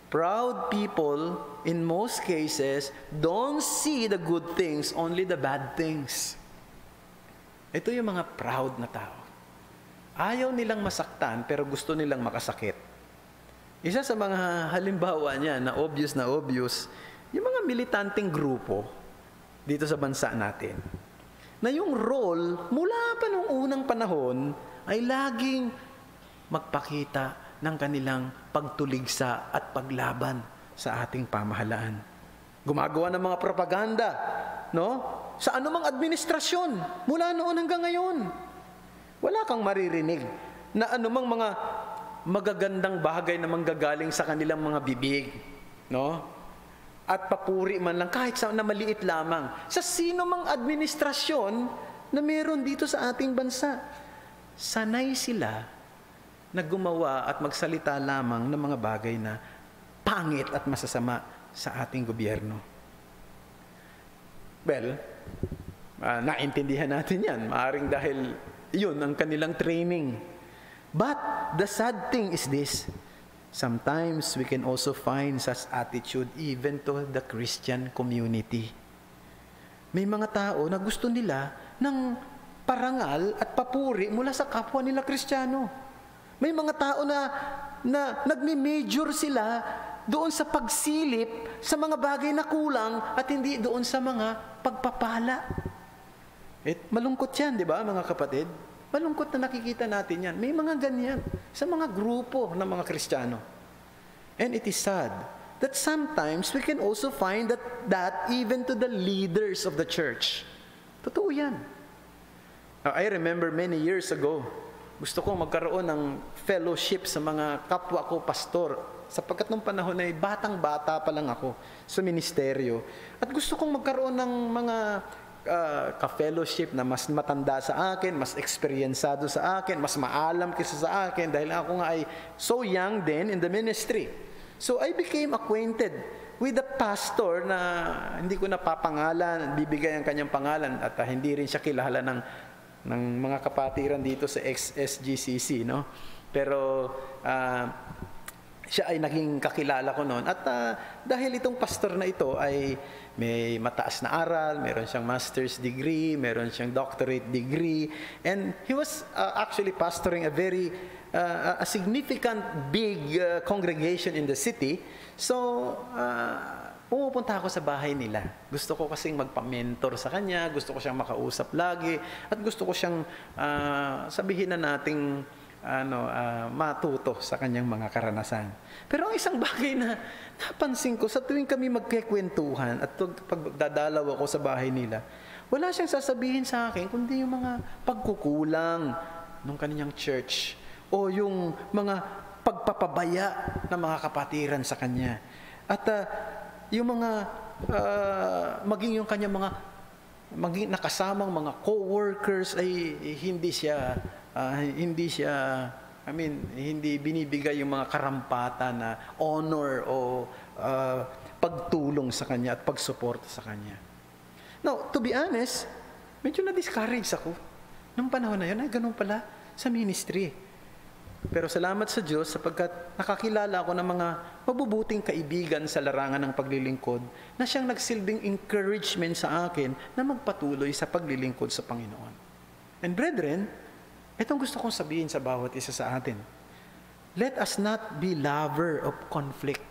Proud people, in most cases, don't see the good things, only the bad things. Ito yung mga proud na tao. Ayaw nilang masaktan, pero gusto nilang makasakit. Isa sa mga halimbawa niya na obvious, yung mga militanteng grupo dito sa bansa natin, na yung role, mula pa nung unang panahon, ay laging magpakita ng kanilang pagtuligsa at paglaban sa ating pamahalaan. Gumagawa ng mga propaganda, no? Sa anumang administrasyon, mula noon hanggang ngayon. Wala kang maririnig na anumang mga magagandang bagay na manggagaling sa kanilang mga bibig, no? At papuri man lang kahit sa na maliit lamang sa sino mang administrasyon na meron dito sa ating bansa. Sanay sila na gumawa at magsalita lamang ng mga bagay na pangit at masasama sa ating gobyerno. Well, naintindihan natin yan. Maaring dahil yun ang kanilang training. But the sad thing is this, sometimes we can also find such attitude even to the Christian community. May mga tao na gusto nila ng parangal at papuri mula sa kapwa nila Kristiyano. May mga tao na nagme-major sila doon sa pagsilip sa mga bagay na kulang at hindi doon sa mga pagpapala. Malungkot yan, di ba mga kapatid? Malungkot na nakikita natin yan. May mga ganyan sa mga grupo ng mga Kristiyano. And it is sad that sometimes we can also find that even to the leaders of the church. Totoo yan. I remember many years ago, gusto kong magkaroon ng fellowship sa mga kapwa ko pastor sapagkat nung panahon ay batang-bata pa lang ako sa ministeryo. At gusto kong magkaroon ng mga ka-fellowship na mas matanda sa akin, mas eksperyensado sa akin, mas maalam kaysa sa akin dahil ako nga ay so young then in the ministry. So I became acquainted with the pastor na hindi ko napapangalan, bibigay ang kanyang pangalan at hindi rin siya kilala ng mga kapatiran dito sa SGCC, no? Pero siya ay naging kakilala ko noon. At dahil itong pastor na ito ay may mataas na aral, meron siyang master's degree, meron siyang doctorate degree, and he was actually pastoring a very a significant big congregation in the city. So pumupunta ako sa bahay nila. Gusto ko kasing magpa-mentor sa kanya, gusto ko siyang makausap lagi, at gusto ko siyang sabihin na nating matuto sa kanyang mga karanasan. Pero ang isang bagay na napansin ko sa tuwing kami magkikwentuhan at pagdadalaw ako sa bahay nila, wala siyang sasabihin sa akin kundi yung mga pagkukulang ng kanyang church o yung mga pagpapabaya ng mga kapatiran sa kanya. At yung mga maging yung kanyang mga maging nakasamang mga co-workers ay hindi hindi binibigay yung mga karampatan na honor o pagtulong sa kanya at pagsuporta sa kanya. Now, to be honest, medyo na-discourage ako. Nung panahon na yun, ay ganun pala sa ministry. Pero salamat sa Diyos sapagkat nakakilala ako ng mga mabubuting kaibigan sa larangan ng paglilingkod na siyang nagsilbing encouragement sa akin na magpatuloy sa paglilingkod sa Panginoon. And brethren, itong gusto kong sabihin sa bawat isa sa atin. Let us not be lover of conflict,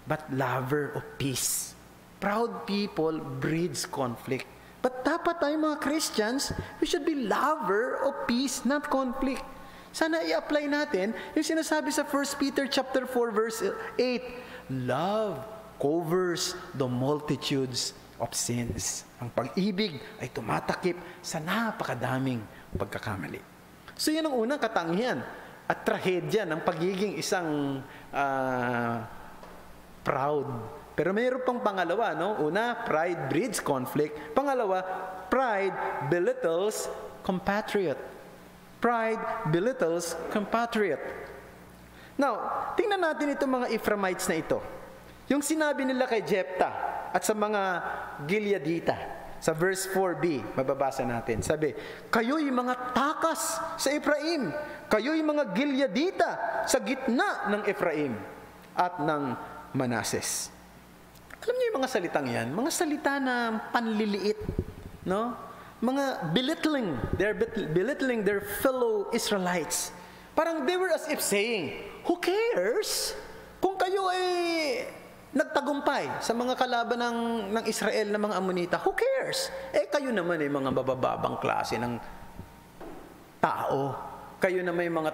but lover of peace. Proud people breeds conflict. But dapat tayong mga Christians, we should be lover of peace, not conflict. Sana i-apply natin yung sinasabi sa 1 Peter chapter 4 verse 8. Love covers the multitudes of sins. Ang pag-ibig ay tumatakip sa napakadaming pagkakamali. So yan ang unang katangian at trahedya ng pagiging isang proud. Pero mayroon pang pangalawa, no? Una, pride breeds conflict. Pangalawa, pride belittles compatriot. Pride belittles compatriot. Now, tingnan natin itong mga Ephraimites na ito. Yung sinabi nila kay Jephthah at sa mga Gileadita. Sa verse 4b, mababasa natin. Sabi, kayo'y mga takas sa Ephraim. Kayo'y mga Gileadita sa gitna ng Ephraim at ng Manases. Alam niyo yung mga salitang yan? Mga salita na panliliit, no? Mga belittling their fellow Israelites. Parang they were as if saying, who cares kung kayo ay nagtagumpay sa mga kalaban ng Israel na mga Amonita? Who cares? Kayo naman ay mga bababang klase ng tao. Kayo naman ay mga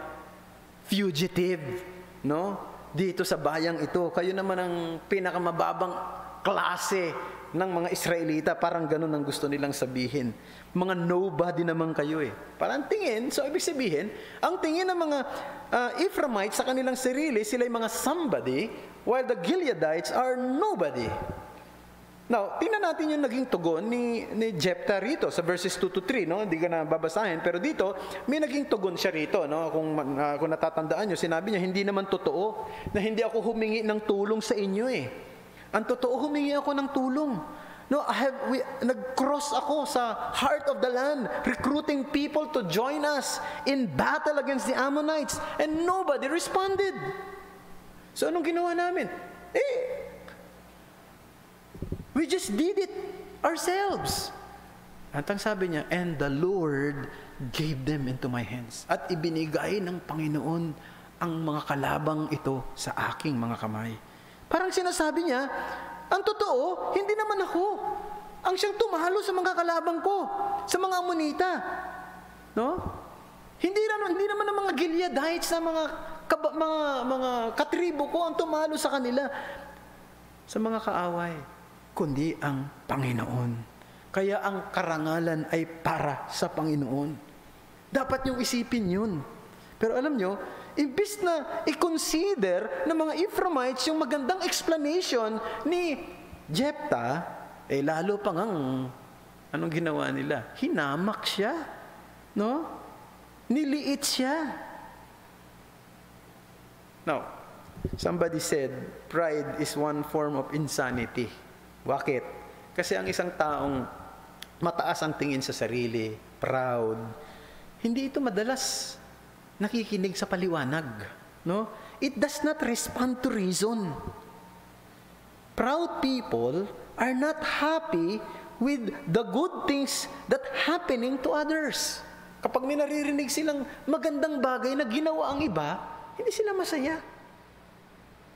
fugitive, no? Dito sa bayang ito, kayo naman ang pinakamababang klase ng mga Israelita. Parang ganun ang gusto nilang sabihin. Mga nobody naman kayo eh. Parang tingin, so ibig sabihin, ang tingin ng mga Ephraimites sa kanilang sarili, sila ay mga somebody, while the Gileadites are nobody. Now, tingnan natin yung naging tugon ni Jephthah rito sa verses 2 to 3, no? Hindi ka na babasahin, pero dito may naging tugon siya rito, no? Kung natatandaan niyo, sinabi niya hindi naman totoo na hindi ako humingi ng tulong sa inyo eh. Ang totoo, humingi ako ng tulong. No, nag-cross ako sa heart of the land, recruiting people to join us in battle against the Ammonites, and nobody responded. So anong ginawa namin? We just did it ourselves. At ang sabi niya, and the Lord gave them into my hands. At ibinigay ng Panginoon ang mga kalabang ito sa aking mga kamay. Parang sinasabi niya, ang totoo, hindi naman ako ang siyang tumalo sa mga kalabang ko, sa mga Ammonita. No? Hindi naman ang mga Gileadites na mga katribo ko ang tumalo sa kanila, sa mga kaaway, kundi ang Panginoon. Kaya ang karangalan ay para sa Panginoon. Dapat niyong isipin yun. Pero alam nyo, imbis na i-consider ng mga Ephraimites yung magandang explanation ni Jephthah, lalo pa ngang anong ginawa nila? Hinamak siya. No? Niliit siya. Now, somebody said, pride is one form of insanity. Bakit? Kasi ang isang taong mataas ang tingin sa sarili, proud, hindi ito madalas nakikinig sa paliwanag. No? It does not respond to reason. Proud people are not happy with the good things that happening to others. Kapag may naririnig silang magandang bagay na ginawa ang iba, hindi sila masaya.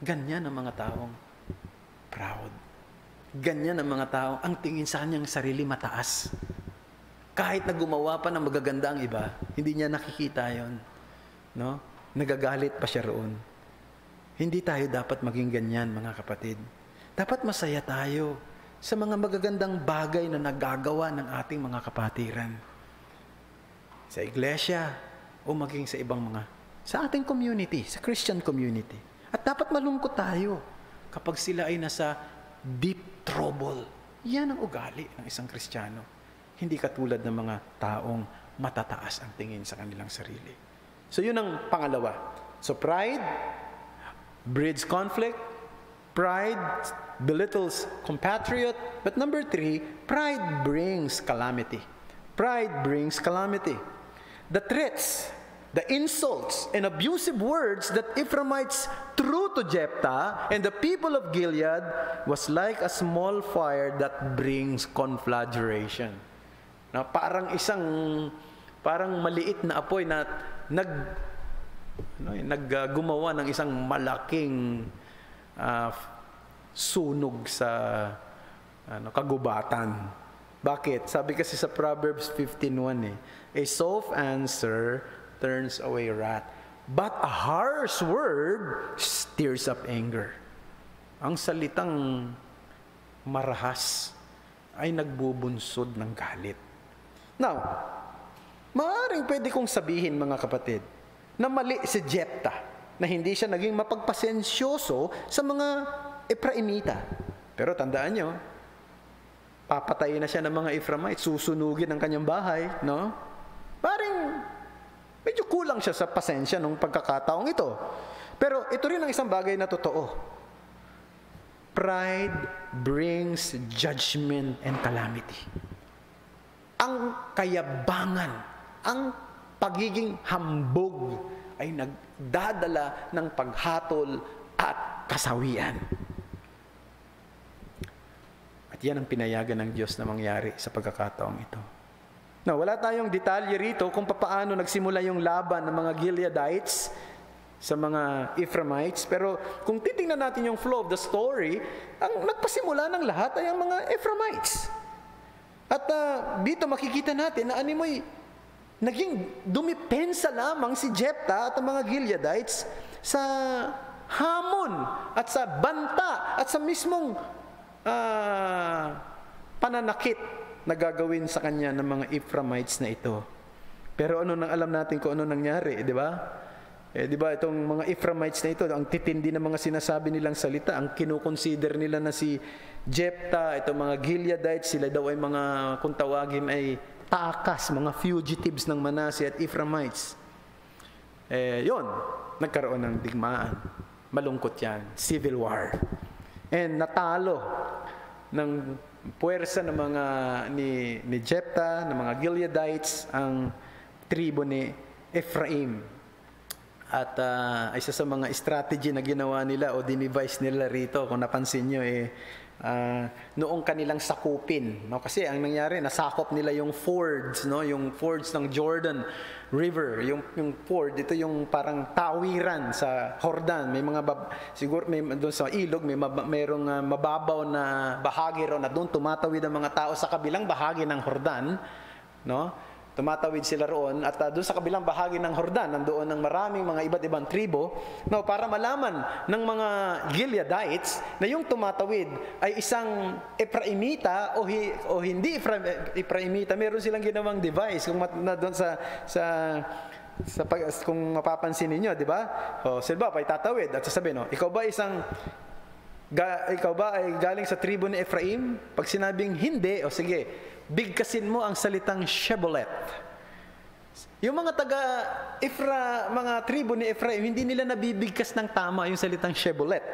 Ganyan ang mga taong proud. Ganyan ang mga tao, ang tingin sa kanyang sarili mataas. Kahit na gumawa pa ng magaganda ang iba, hindi niya nakikita yon. No? Nagagalit pa siya roon. Hindi tayo dapat maging ganyan, mga kapatid. Dapat masaya tayo sa mga magagandang bagay na nagagawa ng ating mga kapatiran. Sa iglesia o maging sa ibang sa ating community, sa Christian community. At dapat malungkot tayo kapag sila ay nasa deep trouble. Yan ang ugali ng isang Kristiyano. Hindi katulad ng mga taong matataas ang tingin sa kanilang sarili. So yun ang pangalawa. So pride breeds conflict. Pride belittles compatriot. But number 3, pride brings calamity. Pride brings calamity. The threats, the insults, and abusive words that Ephraimites threw to Jephthah and the people of Gilead was like a small fire that brings conflagration. Na parang maliit na apoy na gumawa ng isang malaking sunog sa kagubatan. Bakit? Sabi kasi sa Proverbs 15:1 a soft answer turns away wrath, but a harsh word stirs up anger. Ang salitang marahas ay nagbubunsod ng galit. Now, maaaring pwede kong sabihin, mga kapatid, na mali si Jephthah, na hindi siya naging mapagpasensyoso sa mga Ephraimita. Pero tandaan nyo, papatayin na siya ng mga Ephraimites, susunugin ang kanyang bahay, no? Paring medyo kulang siya sa pasensya nung pagkakataong ito. Pero ito rin ang isang bagay na totoo. Pride brings judgment and calamity. Ang kayabangan, ang pagiging hambog ay nagdadala ng paghatol at kasawian. At yan ang pinayagan ng Diyos na mangyari sa pagkakataong ito. Now, wala tayong detalye rito kung paano nagsimula yung laban ng mga Gileadites sa mga Ephraimites. Pero kung titingnan natin yung flow of the story, ang nagpasimula ng lahat ay ang mga Ephraimites. At dito makikita natin na naging dumipensa lamang si Jephthah at ang mga Gileadites sa hamon at sa banta at sa mismong pananakit na gagawin sa kanya ng mga Ephraimites na ito. Pero ano nang alam natin kung ano nangyari, di ba? Di ba itong mga Ephraimites na ito, ang titindi ng mga sinasabi nilang salita, ang kinukonsider nila na si Jephthah, itong mga Gileadites, sila daw ay mga, kung tawagin ay taakas, mga fugitives ng Manasseh at Ephraimites. Yon, nagkaroon ng digmaan. Malungkot yan, civil war. And natalo ng puwersa ng mga ni Jephthah, ng mga Gileadites, ang tribo ni Ephraim. At isa sa mga strategy na ginawa nila o dinevise nila rito, kung napansin nyo, noong kanilang sakupin. No? Kasi ang nangyari, nasakop nila yung fords, no? Yung fords ng Jordan River. Yung ford, ito yung parang tawiran sa Jordan. May mga, siguro may, doon sa ilog, mayroong mababaw na bahagi raw na doon tumatawid ang mga tao sa kabilang bahagi ng Jordan. No? Tumatawid sila roon at doon sa kabilang bahagi ng Jordan, nandoon ng maraming mga iba't ibang tribo, no, para malaman ng mga Gileadites na yung tumatawid ay isang Ephraimita o hindi Ephraimita. Meron silang ginawang device kung doon kung mapapansin niyo, di ba? Sila ba itatawid at sasabihin, no, ikaw ba ay galing sa tribo ni Ephraim? Pag sinabing hindi, sige, bigkasin mo ang salitang Shebolet. Yung mga mga tribo ni Ephraim, hindi nila nabibigkas ng tama yung salitang Shebolet.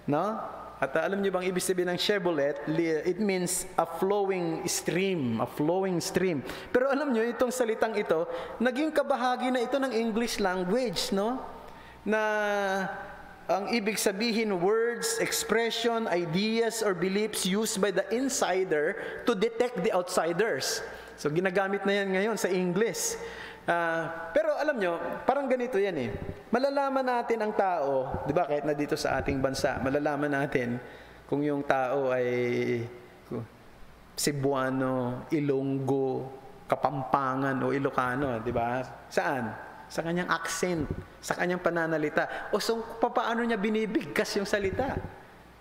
No? At alam niyo bang ibig sabihin ng Shebolet? It means a flowing stream, a flowing stream. Pero alam niyo, itong salitang ito, naging kabahagi na ito ng English language, no? Na ang ibig sabihin, words, expression, ideas, or beliefs used by the insider to detect the outsiders. So, ginagamit na yan ngayon sa English. Pero alam nyo, parang ganito yan eh. Malalaman natin ang tao, di ba, kahit na dito sa ating bansa, malalaman natin kung yung tao ay Cebuano, Ilonggo, Kapampangan, o Ilocano, di ba? Saan? Sa kanyang accent, sa kanyang pananalita. O so, paano niya binibigkas yung salita?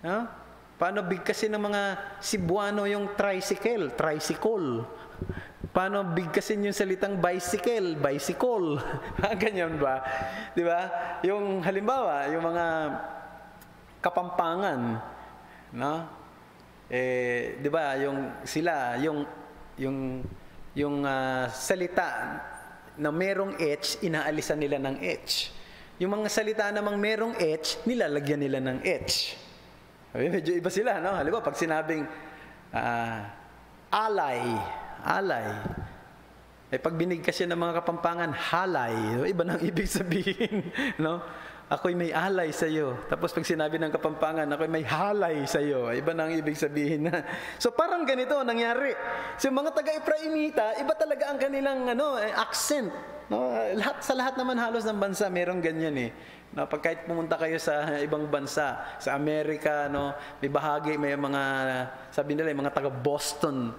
No? Paano bigkasin ng mga Cebuano yung tricycle? Paano bigkasin yung salitang bicycle? Ganyan ba? Di ba? Yung halimbawa, yung mga Kapampangan, no? Di ba, yung salita na merong H, inaalisan nila ng H. Yung mga salita namang merong H, nilalagyan nila ng H. Medyo iba sila, no? Halimbawa, pag sinabing alay. Pag binigkas yan ng mga Kapampangan, halay. Iba nang ibig sabihin, no? Ako'y may alay sa iyo. Tapos pag sinabi ng Kapampangan, ako'y may halay sa iyo. Iba nang ibig sabihin na. So parang ganito nangyari. So mga taga-Ephraimita, iba talaga ang kanilang accent. No? Sa lahat naman halos ng bansa, merong ganyan eh. No, pag kahit pumunta kayo sa ibang bansa, sa Amerika, no, may bahagi, may mga, sabi nila, yung mga taga-Boston,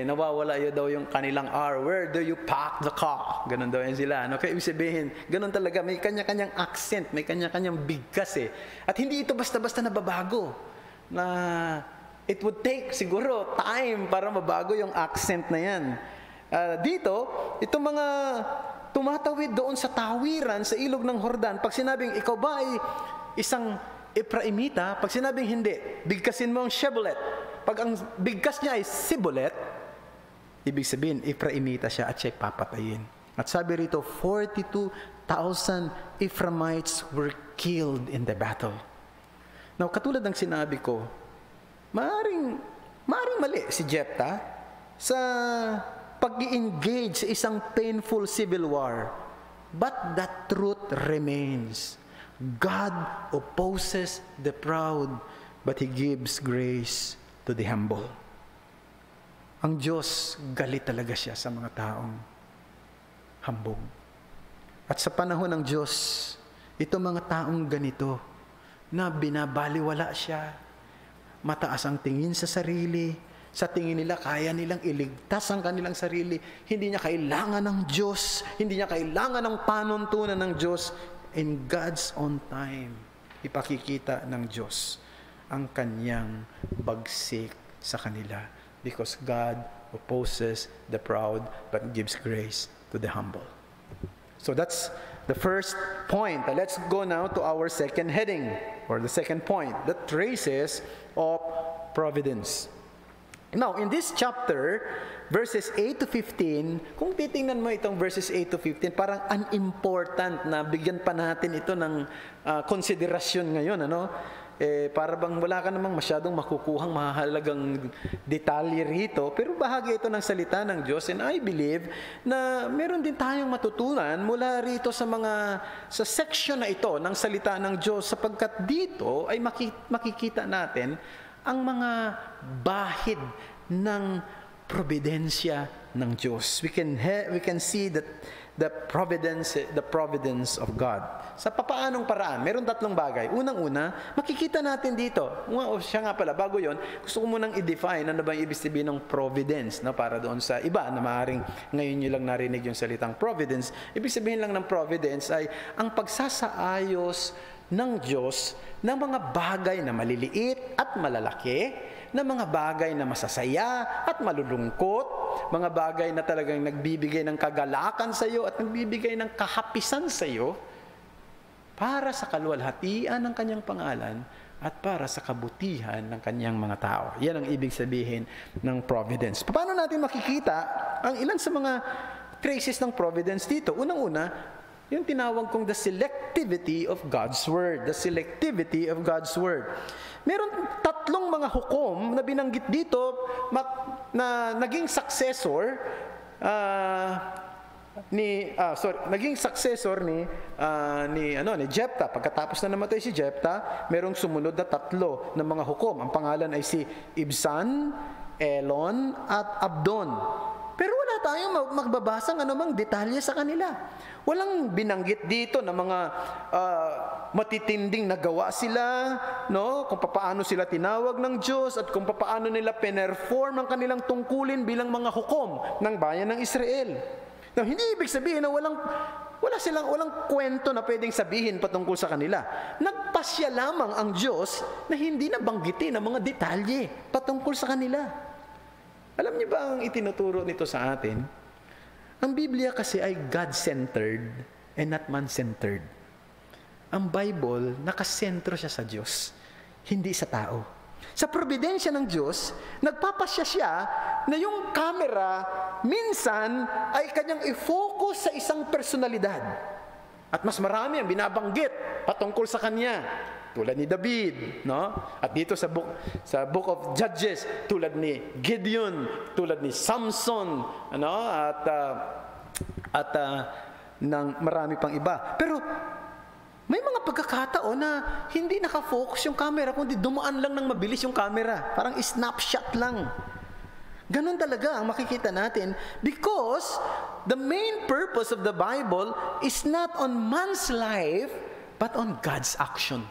nawawala yun daw yung kanilang R. Where do you park the car? Ganun daw yan sila. No? Kaya ibig sabihin, ganun talaga, may kanya-kanyang accent, may kanya-kanyang bigkas eh. At hindi ito basta-basta nababago. Na it would take siguro time para mabago yung accent na yan. Dito, itong mga tumatawid doon sa tawiran, sa ilog ng Jordan, pag sinabing, ikaw ba ay isang Ephraimita? Pag sinabing hindi, bigkasin mo ang Shebolet. Pag ang bigkas niya ay Sibolet, ibig sabihin, Ephraimita siya at siya'y papatayin. At sabi rito, 42,000 Ephraimites were killed in the battle. Now, katulad ng sinabi ko, maaring mali si Jephthah sa pag-i-engage sa isang painful civil war. But the truth remains. God opposes the proud, but He gives grace to the humble. Ang Diyos, galit talaga siya sa mga taong hambog. At sa panahon ng Diyos, ito mga taong ganito, na binabaliwala siya, mataas ang tingin sa sarili, sa tingin nila, kaya nilang iligtas ang kanilang sarili. Hindi niya kailangan ng Diyos. Hindi niya kailangan ng panuntunan ng Diyos. In God's own time, ipakikita ng Diyos ang kanyang bagsik sa kanila. Because God opposes the proud but gives grace to the humble. So that's the first point. Let's go now to our second heading, or the second point, the traces of providence. Now, in this chapter, verses 8 to 15, kung titingnan mo itong verses 8 to 15, parang unimportant na bigyan pa natin ito ng konsiderasyon ngayon, ano? Para bang wala ka namang masyadong makukuhang mahalagang detalye rito, pero bahagi ito ng salita ng Diyos, and I believe na meron din tayong matutunan mula rito sa section na ito ng salita ng Diyos, sapagkat dito ay makikita natin ang mga bahid ng probidensya ng Diyos. We can see that the providence of God. Sa papaanong paraan? Meron tatlong bagay. Unang-una, makikita natin dito. Siya nga pala, bago yon, gusto ko munang i-define ano ba yung ibig sabihin ng providence, no? Para doon sa iba na maaaring ngayon nyo lang narinig yung salitang providence. Ibig sabihin lang ng providence ay ang pagsasaayos ng Diyos ng mga bagay na maliliit at malalaki, na mga bagay na masasaya at malulungkot, mga bagay na talagang nagbibigay ng kagalakan sa iyo at nagbibigay ng kahapisan sa iyo para sa kaluwalhatian ng kanyang pangalan at para sa kabutihan ng kanyang mga tao. Yan ang ibig sabihin ng providence. Paano natin makikita ang ilan sa mga traces ng providence dito? Unang-una, yung tinawag kong the selectivity of God's Word. The selectivity of God's Word. Meron tatlong mga hukom na binanggit dito na naging successor ni Jephthah. Pagkatapos na namatay si Jephthah, merong sumunod na tatlo ng mga hukom. Ang pangalan ay si Ibzan, Elon, at Abdon. Pero wala tayong magbabasang anumang detalye sa kanila. Walang binanggit dito na mga matitinding nagawa sila, no? Kung paano sila tinawag ng Diyos at kung paano nila penerform ang kanilang tungkulin bilang mga hukom ng bayan ng Israel. Now, hindi ibig sabihin na walang kwento na pwedeng sabihin patungkol sa kanila. Nagpasya lamang ang Diyos na hindi nabanggitin ang mga detalye patungkol sa kanila. Alam niyo ba ang itinuturo nito sa atin? Ang Biblia kasi ay God-centered and not man-centered. Ang Bible, nakasentro siya sa Diyos, hindi sa tao. Sa providensya ng Diyos, nagpapasya siya na yung camera minsan ay kanyang i-focus sa isang personalidad. At mas marami ang binabanggit patungkol sa kanya. Tulad ni David, no? At dito sa book of Judges, tulad ni Gideon, tulad ni Samson, ano? At ng marami pang iba. Pero may mga pagkakataon na hindi nakafocus yung camera, kundi dumaan lang ng mabilis yung camera. Parang snapshot lang. Ganon talaga ang makikita natin, because the main purpose of the Bible is not on man's life, but on God's action.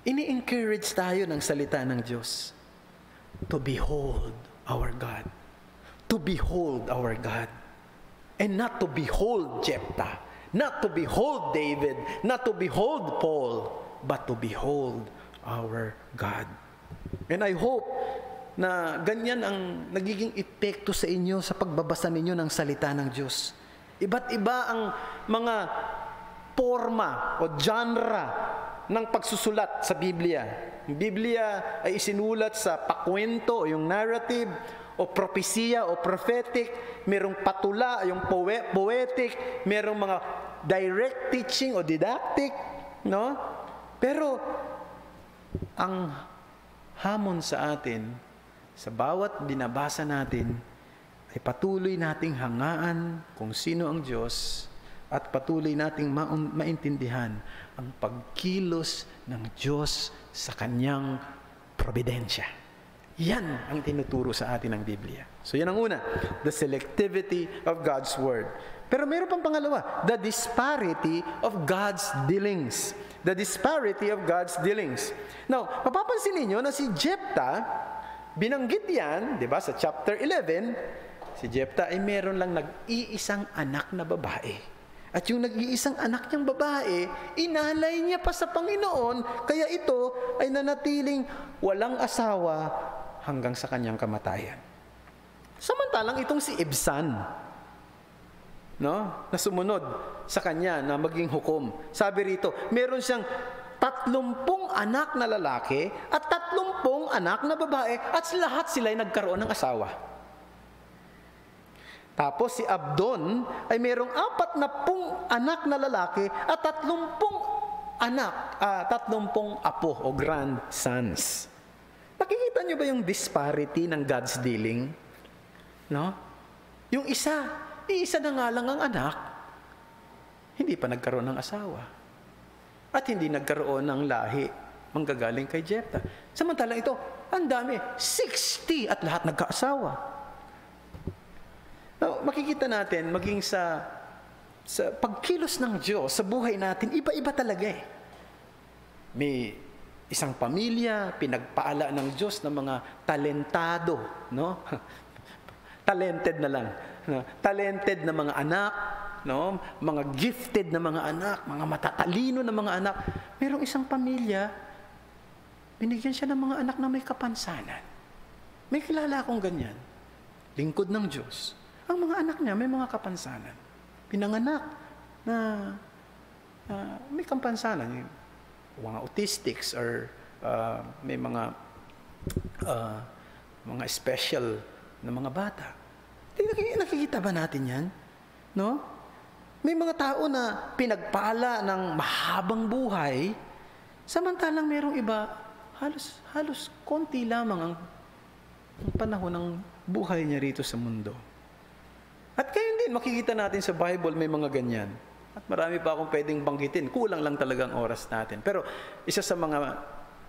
Ini-encourage tayo ng salita ng Diyos to behold our God. To behold our God. And not to behold Jephthah. Not to behold David. Not to behold Paul. But to behold our God. And I hope na ganyan ang nagiging epekto sa inyo sa pagbabasa ninyo ng salita ng Diyos. Iba't iba ang mga forma o genre ng pagsusulat sa Biblia. Yung Biblia ay isinulat sa pakwento, yung narrative, o propesiya, o prophetic. Merong patula, yung poetic. Merong mga direct teaching o didactic. No? Pero, ang hamon sa atin, sa bawat binabasa natin, ay patuloy nating hangaan kung sino ang Diyos at patuloy nating maintindihan ang pagkilos ng Diyos sa kanyang providensya. Yan ang tinuturo sa atin ng Biblia. So yan ang una, the selectivity of God's Word. Pero mayroon pang pangalawa, the disparity of God's dealings. The disparity of God's dealings. Now, mapapansin niyo na si Jephthah, binanggit yan, di ba, sa chapter 11, si Jephthah ay meron lang nag-iisang anak na babae. At yung nag-iisang anak niyang babae, inalay niya pa sa Panginoon, kaya ito ay nanatiling walang asawa hanggang sa kanyang kamatayan. Samantalang itong si Ibzan, no? Na sumunod sa kanya na maging hukom. Sabi rito, meron siyang 30 anak na lalaki at 30 anak na babae at lahat sila ay nagkaroon ng asawa. Tapos si Abdon ay merong 40 anak na lalaki at 30 apo o grandsons. Nakikita niyo ba yung disparity ng God's dealing? No? Yung isa na nga lang ang anak, hindi pa nagkaroon ng asawa. At hindi nagkaroon ng lahi manggagaling kay Jephthah. Samantalang ito, ang dami, 60 at lahat nagkaasawa. Now, makikita natin, maging sa pagkilos ng Diyos, sa buhay natin, iba-iba talaga eh. May isang pamilya, pinagpaala ng Diyos ng mga talentado, no? Talented na lang. No? Talented na mga anak, no? Mga gifted na mga anak, mga matatalino na mga anak. Merong isang pamilya, binigyan siya ng mga anak na may kapansanan. May kilala akong ganyan. Lingkod ng Diyos. Ang mga anak niya may mga kapansanan. Pinanganak na may kapansanan. Mga autistics or may mga special na mga bata. Nakikita ba natin yan? No? May mga tao na pinagpala ng mahabang buhay, samantalang merong iba, halos konti lamang ang panahon ng buhay niya rito sa mundo. At kayo din, makikita natin sa Bible may mga ganyan. At marami pa akong pwedeng banggitin. Kulang lang talagang oras natin. Pero isa sa mga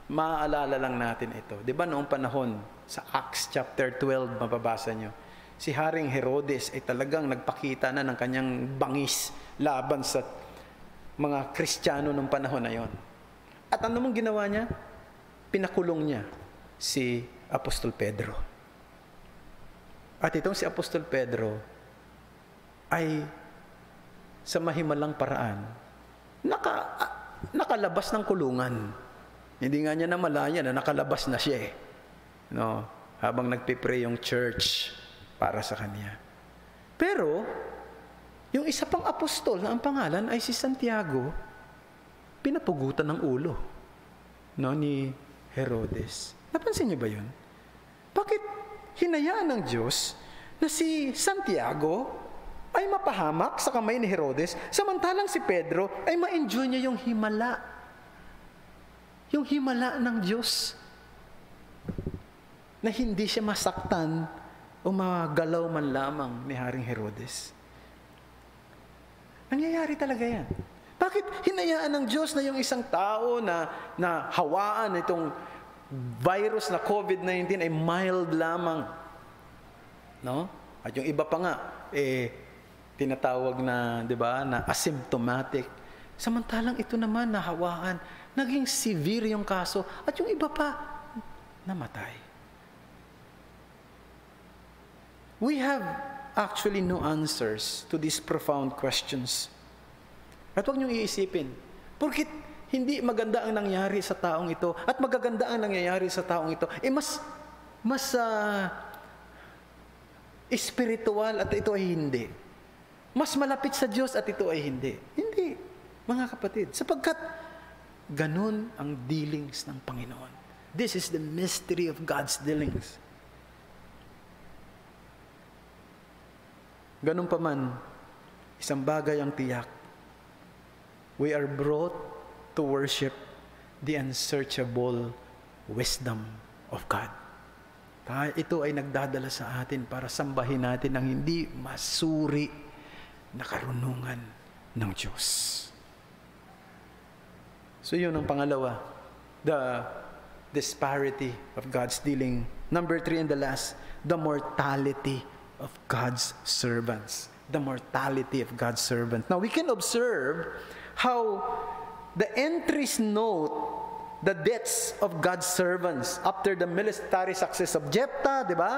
maaalala lang natin ito. Di ba noong panahon, sa Acts chapter 12, mababasa nyo, si Haring Herodes ay talagang nagpakita na ng kanyang bangis laban sa mga Kristiyano noong panahon na yon. At ano mong ginawa niya? Pinakulong niya si Apostol Pedro. At itong si Apostol Pedro ay sa mahimalang paraan nakalabas ng kulungan. Hindi nga niya namalaya na nakalabas na siya eh. No? Habang nagpipray yung church para sa kanya. Pero, yung isa pang apostol na ang pangalan ay si Santiago, pinapugutan ng ulo, no, ni Herodes. Napansin niyo ba yun? Bakit hinayaan ng Diyos na si Santiago ay mapahamak sa kamay ni Herodes, samantalang si Pedro ay ma-enjoy niya yung himala. Yung himala ng Diyos. Na hindi siya masaktan o magalaw man lamang ni Haring Herodes. Nangyayari talaga yan. Bakit hinayaan ng Diyos na yung isang tao na hawaan itong virus na COVID-19 ay mild lamang? No? At yung iba pa nga, tinatawag na, di ba, na asymptomatic. Samantalang ito naman nahawaan, naging severe yung kaso, at yung iba pa, namatay. We have actually no answers to these profound questions. At huwag niyong iisipin, porkit hindi maganda ang nangyari sa taong ito, at magaganda ang nangyayari sa taong ito, mas espiritual at ito ay hindi. Mas malapit sa Diyos at ito ay hindi. Hindi, mga kapatid. Sapagkat ganun ang dealings ng Panginoon. This is the mystery of God's dealings. Ganun pa man, isang bagay ang tiyak. We are brought to worship the unsearchable wisdom of God. Ito ay nagdadala sa atin para sambahin natin ang hindi masuri na karunungan ng Diyos. So yun ang pangalawa, the disparity of God's dealing. Number 3 and the last, the mortality of God's servants. The mortality of God's servants. Now we can observe how the entries note the deaths of God's servants after the military success of Jephthah, di ba?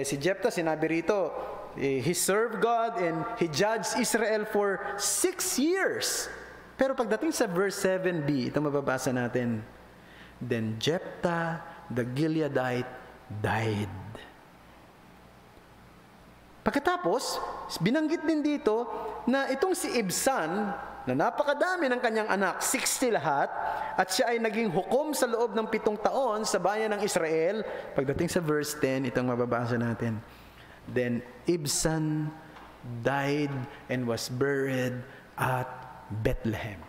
Si Jephthah, sinabi rito, he served God and he judged Israel for 6 years. Pero pagdating sa verse 7b, ito mababasa natin, then Jephthah the Gileadite died. Pagkatapos, binanggit din dito na itong si Ibzan, na napakadami ng kanyang anak, 60 lahat, at siya ay naging hukom sa loob ng 7 taon sa bayan ng Israel. Pagdating sa verse 10, itong mababasa natin. Then Ibzan died and was buried at Bethlehem.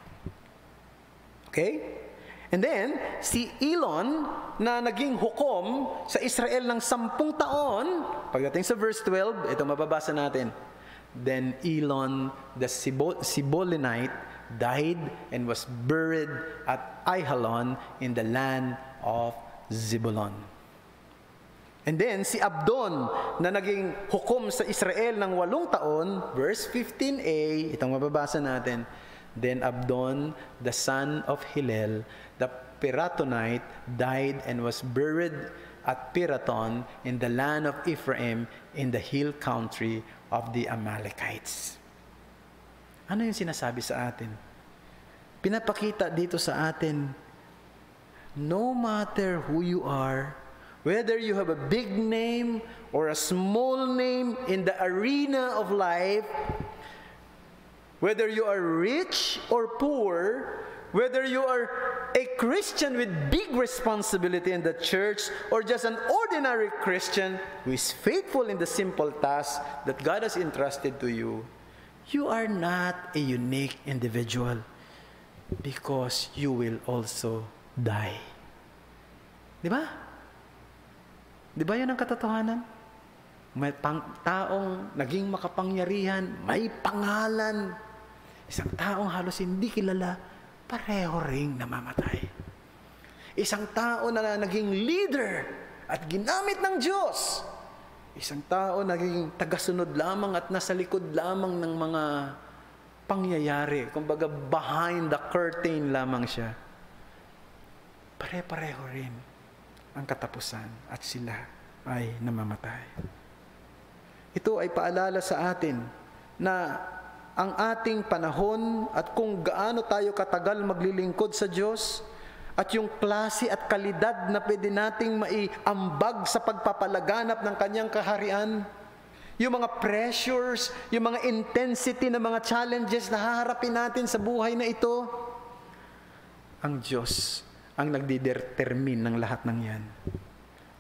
Okay? And then, si Elon, na naging hukom sa Israel ng 10 taon, pagdating sa verse 12, ito mababasa natin. Then Elon, the Sibolonite, died and was buried at Aijalon in the land of Zebulon. And then, si Abdon, na naging hukom sa Israel ng 8 taon, verse 15a, itong mababasa natin. Then Abdon, the son of Hillel, the Piratonite, died and was buried at Piraton in the land of Ephraim in the hill country of the Amalekites. Ano yung sinasabi sa atin? Pinapakita dito sa atin, no matter who you are, whether you have a big name or a small name in the arena of life, whether you are rich or poor, whether you are a Christian with big responsibility in the church or just an ordinary Christian who is faithful in the simple task that God has entrusted to you, you are not a unique individual because you will also die. Di ba? Di ba yun ang katotohanan? May taong naging makapangyarihan, may pangalan. Isang taong halos hindi kilala, pareho ring namamatay. Isang tao na naging leader at ginamit ng Diyos. Isang tao naging tagasunod lamang at nasa likod lamang ng mga pangyayari. Kumbaga behind the curtain lamang siya. Pare-pareho rin ang katapusan at sila ay namamatay. Ito ay paalala sa atin na ang ating panahon at kung gaano tayo katagal maglilingkod sa Diyos at yung klase at kalidad na pwede nating maiambag sa pagpapalaganap ng Kanyang kaharian, yung mga pressures, yung mga intensity ng mga challenges na haharapin natin sa buhay na ito, ang Diyos ang nagdedetermine ng lahat ng yan.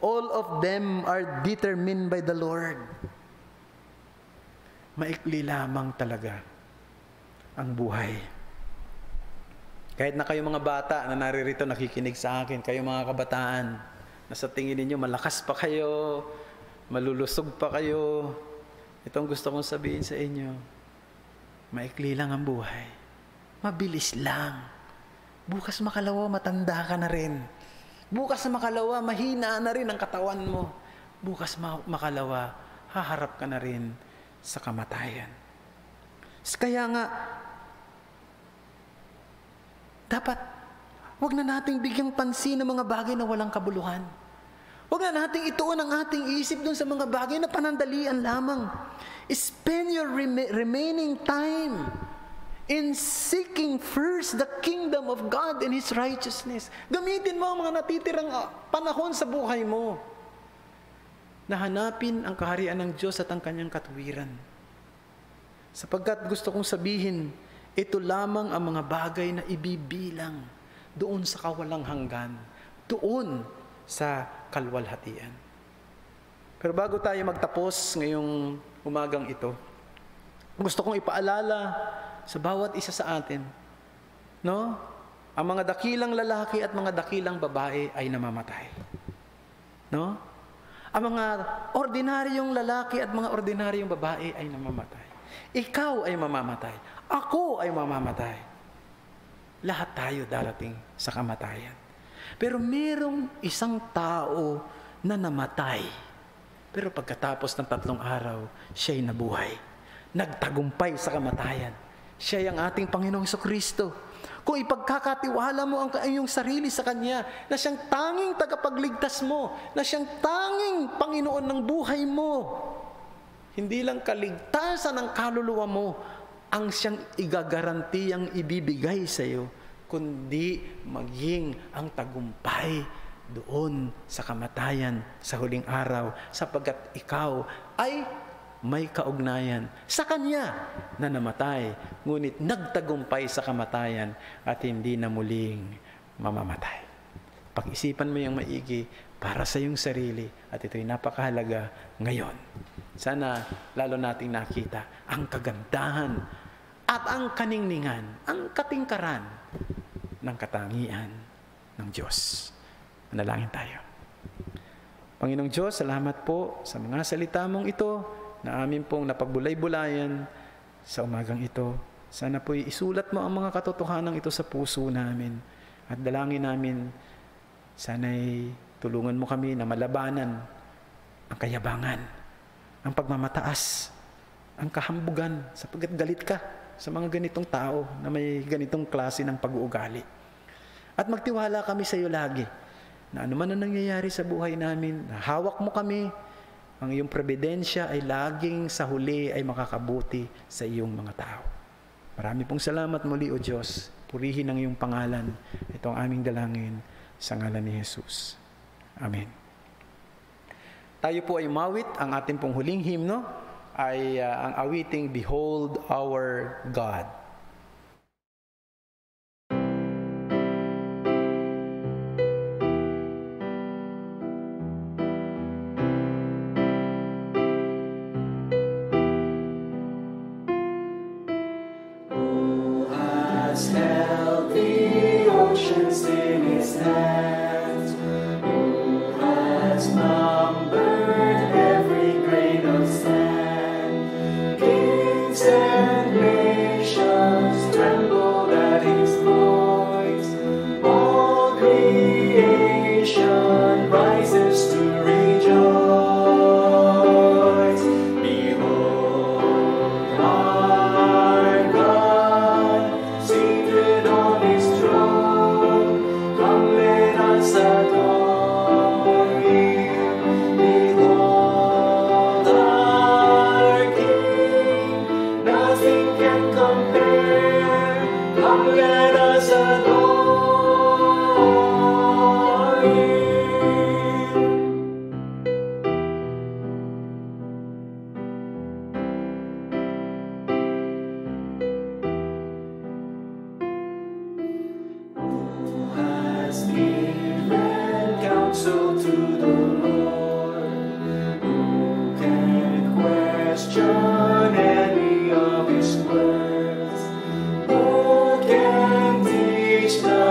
All of them are determined by the Lord. Maikli lamang talaga ang buhay. Kahit na kayo mga bata na naririto nakikinig sa akin, kayo mga kabataan, na sa tingin ninyo malakas pa kayo, malulusog pa kayo, itong gusto kong sabihin sa inyo, maikli lang ang buhay. Mabilis lang. Bukas makalawa, matanda ka na rin. Bukas makalawa, mahina na rin ang katawan mo. Bukas makalawa, haharap ka na rin sa kamatayan. Kaya nga, dapat wag na nating bigyang pansin ng mga bagay na walang kabuluhan. Wag na nating ituon ang ating isip dun sa mga bagay na panandalian lamang. Spend your remaining time in seeking first the kingdom of God and His righteousness. Gamitin mo ang mga natitirang panahon sa buhay mo na hanapin ang kaharian ng Diyos at ang Kanyang katuwiran. Sapagkat gusto kong sabihin, ito lamang ang mga bagay na ibibilang doon sa kawalang hanggan, doon sa kalwalhatian. Pero bago tayo magtapos ngayong umagang ito, gusto kong ipaalala sa bawat isa sa atin, no? Ang mga dakilang lalaki at mga dakilang babae ay namamatay. No? Ang mga ordinaryong lalaki at mga ordinaryong babae ay namamatay. Ikaw ay mamamatay. Ako ay mamamatay. Lahat tayo darating sa kamatayan. Pero merong isang tao na namatay. Pero pagkatapos ng 3 araw, siya'y nabuhay. Nagtagumpay sa kamatayan. Siya ang ating Panginoong Jesucristo. Kung ipagkakatiwala mo ang iyong sarili sa Kanya, na siyang tanging tagapagligtas mo, na siyang tanging Panginoon ng buhay mo, hindi lang kaligtasan ng kaluluwa mo ang siyang igagarantiyang ibibigay sa iyo, kundi maging ang tagumpay doon sa kamatayan sa huling araw, sapagkat ikaw ay may kaugnayan sa Kanya na namatay, ngunit nagtagumpay sa kamatayan at hindi na muling mamamatay. Pag-isipan mo yung maigi para sa iyong sarili at ito'y napakahalaga ngayon. Sana lalo nating nakita ang kagandahan at ang kaningningan, ang katingkaran ng katangian ng Diyos. Manalangin tayo. Panginoong Diyos, salamat po sa mga salita mong ito na amin pong napagbulay-bulayan sa umagang ito. Sana po'y isulat mo ang mga katotohanan ito sa puso namin at dalangin namin, sana'y tulungan mo kami na malabanan ang kayabangan, ang pagmamataas, ang kahambugan, sapagkat galit ka sa mga ganitong tao na may ganitong klase ng pag-uugali. At magtiwala kami sa iyo lagi na anuman ang nangyayari sa buhay namin, na hawak mo kami, ang iyong providensya ay laging sa huli ay makakabuti sa iyong mga tao. Marami pong salamat muli, O Diyos. Purihin ang iyong pangalan. Ito ang aming dalangin sa ngalan ni Jesus. Amen. Tayo po ay mawit. Ang ating pong huling himno ay ang awiting Behold Our God. Held the oceans in his hands, who has numbered every grain of sand. Kings and nations trembled at his voice. All creation rises to rejoice. Behold our God, seated on his throne. Come, let us adore him. Behold our King, nothing can compare. Come, let us adore him. Who has given counsel to the Lord? Who can question any of his words? Who can teach the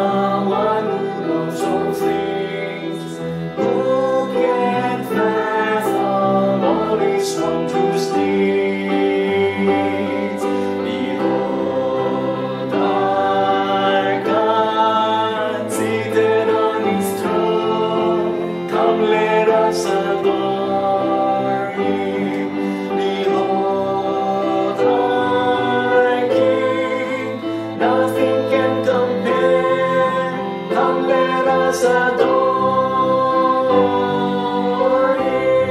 one who knows all things? Who can fathom all his wondrous deeds? Behold our God, seated on his throne. Come, let us adore him. Behold our King, nothing can compare. Come, let us adore him.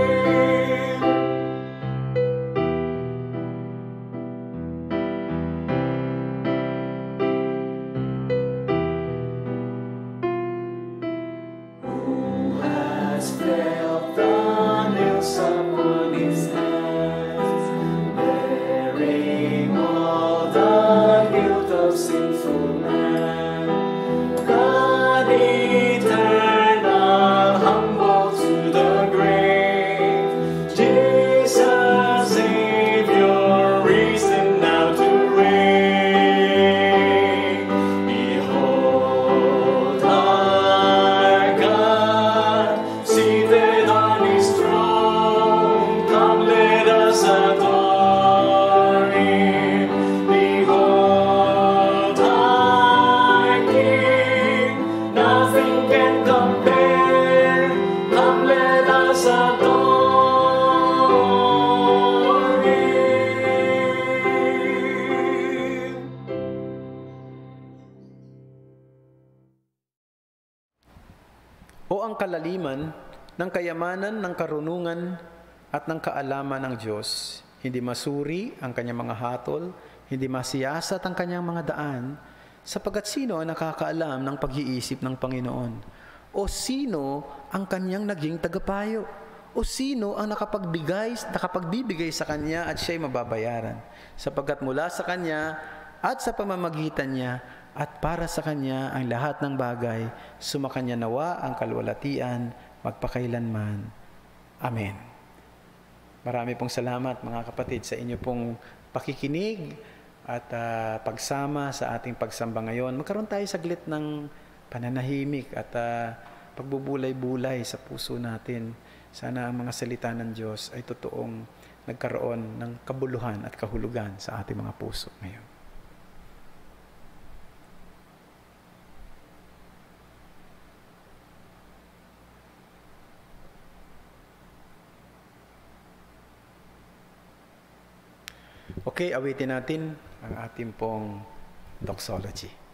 Who has felt the nails upon his hands, bearing all the guilt of sinful man? God eternal, humble to the grave, Jesus Savior, risen now to reign. Behold our God, seated on his throne. Come, let us adore him. Behold our King, nothing can compare. Come, let us adore him. O ang kalaliman ng kayamanan, ng karunungan at ng kaalaman ng Diyos. Hindi masuri ang kanyang mga hatol, hindi masiyasat ang kanyang mga daan, sapagkat sino ang nakakaalam ng pag-iisip ng Panginoon? O sino ang kanyang naging tagapayo? o sino ang nakapagbibigay sa Kanya at siya'y mababayaran. Sapagkat mula sa Kanya at sa pamamagitan niya at para sa Kanya ang lahat ng bagay, sumakanya nawa ang kalwalatian magpakailanman. Amen. Marami pong salamat mga kapatid sa inyo pong pakikinig at pagsama sa ating pagsamba ngayon. Magkaroon tayo saglit ng pananahimik at pagbubulay-bulay sa puso natin. Sana ang mga salita ng Diyos ay totoong nagkaroon ng kabuluhan at kahulugan sa ating mga puso ngayon. Okay, awitin natin ang ating pong doxology.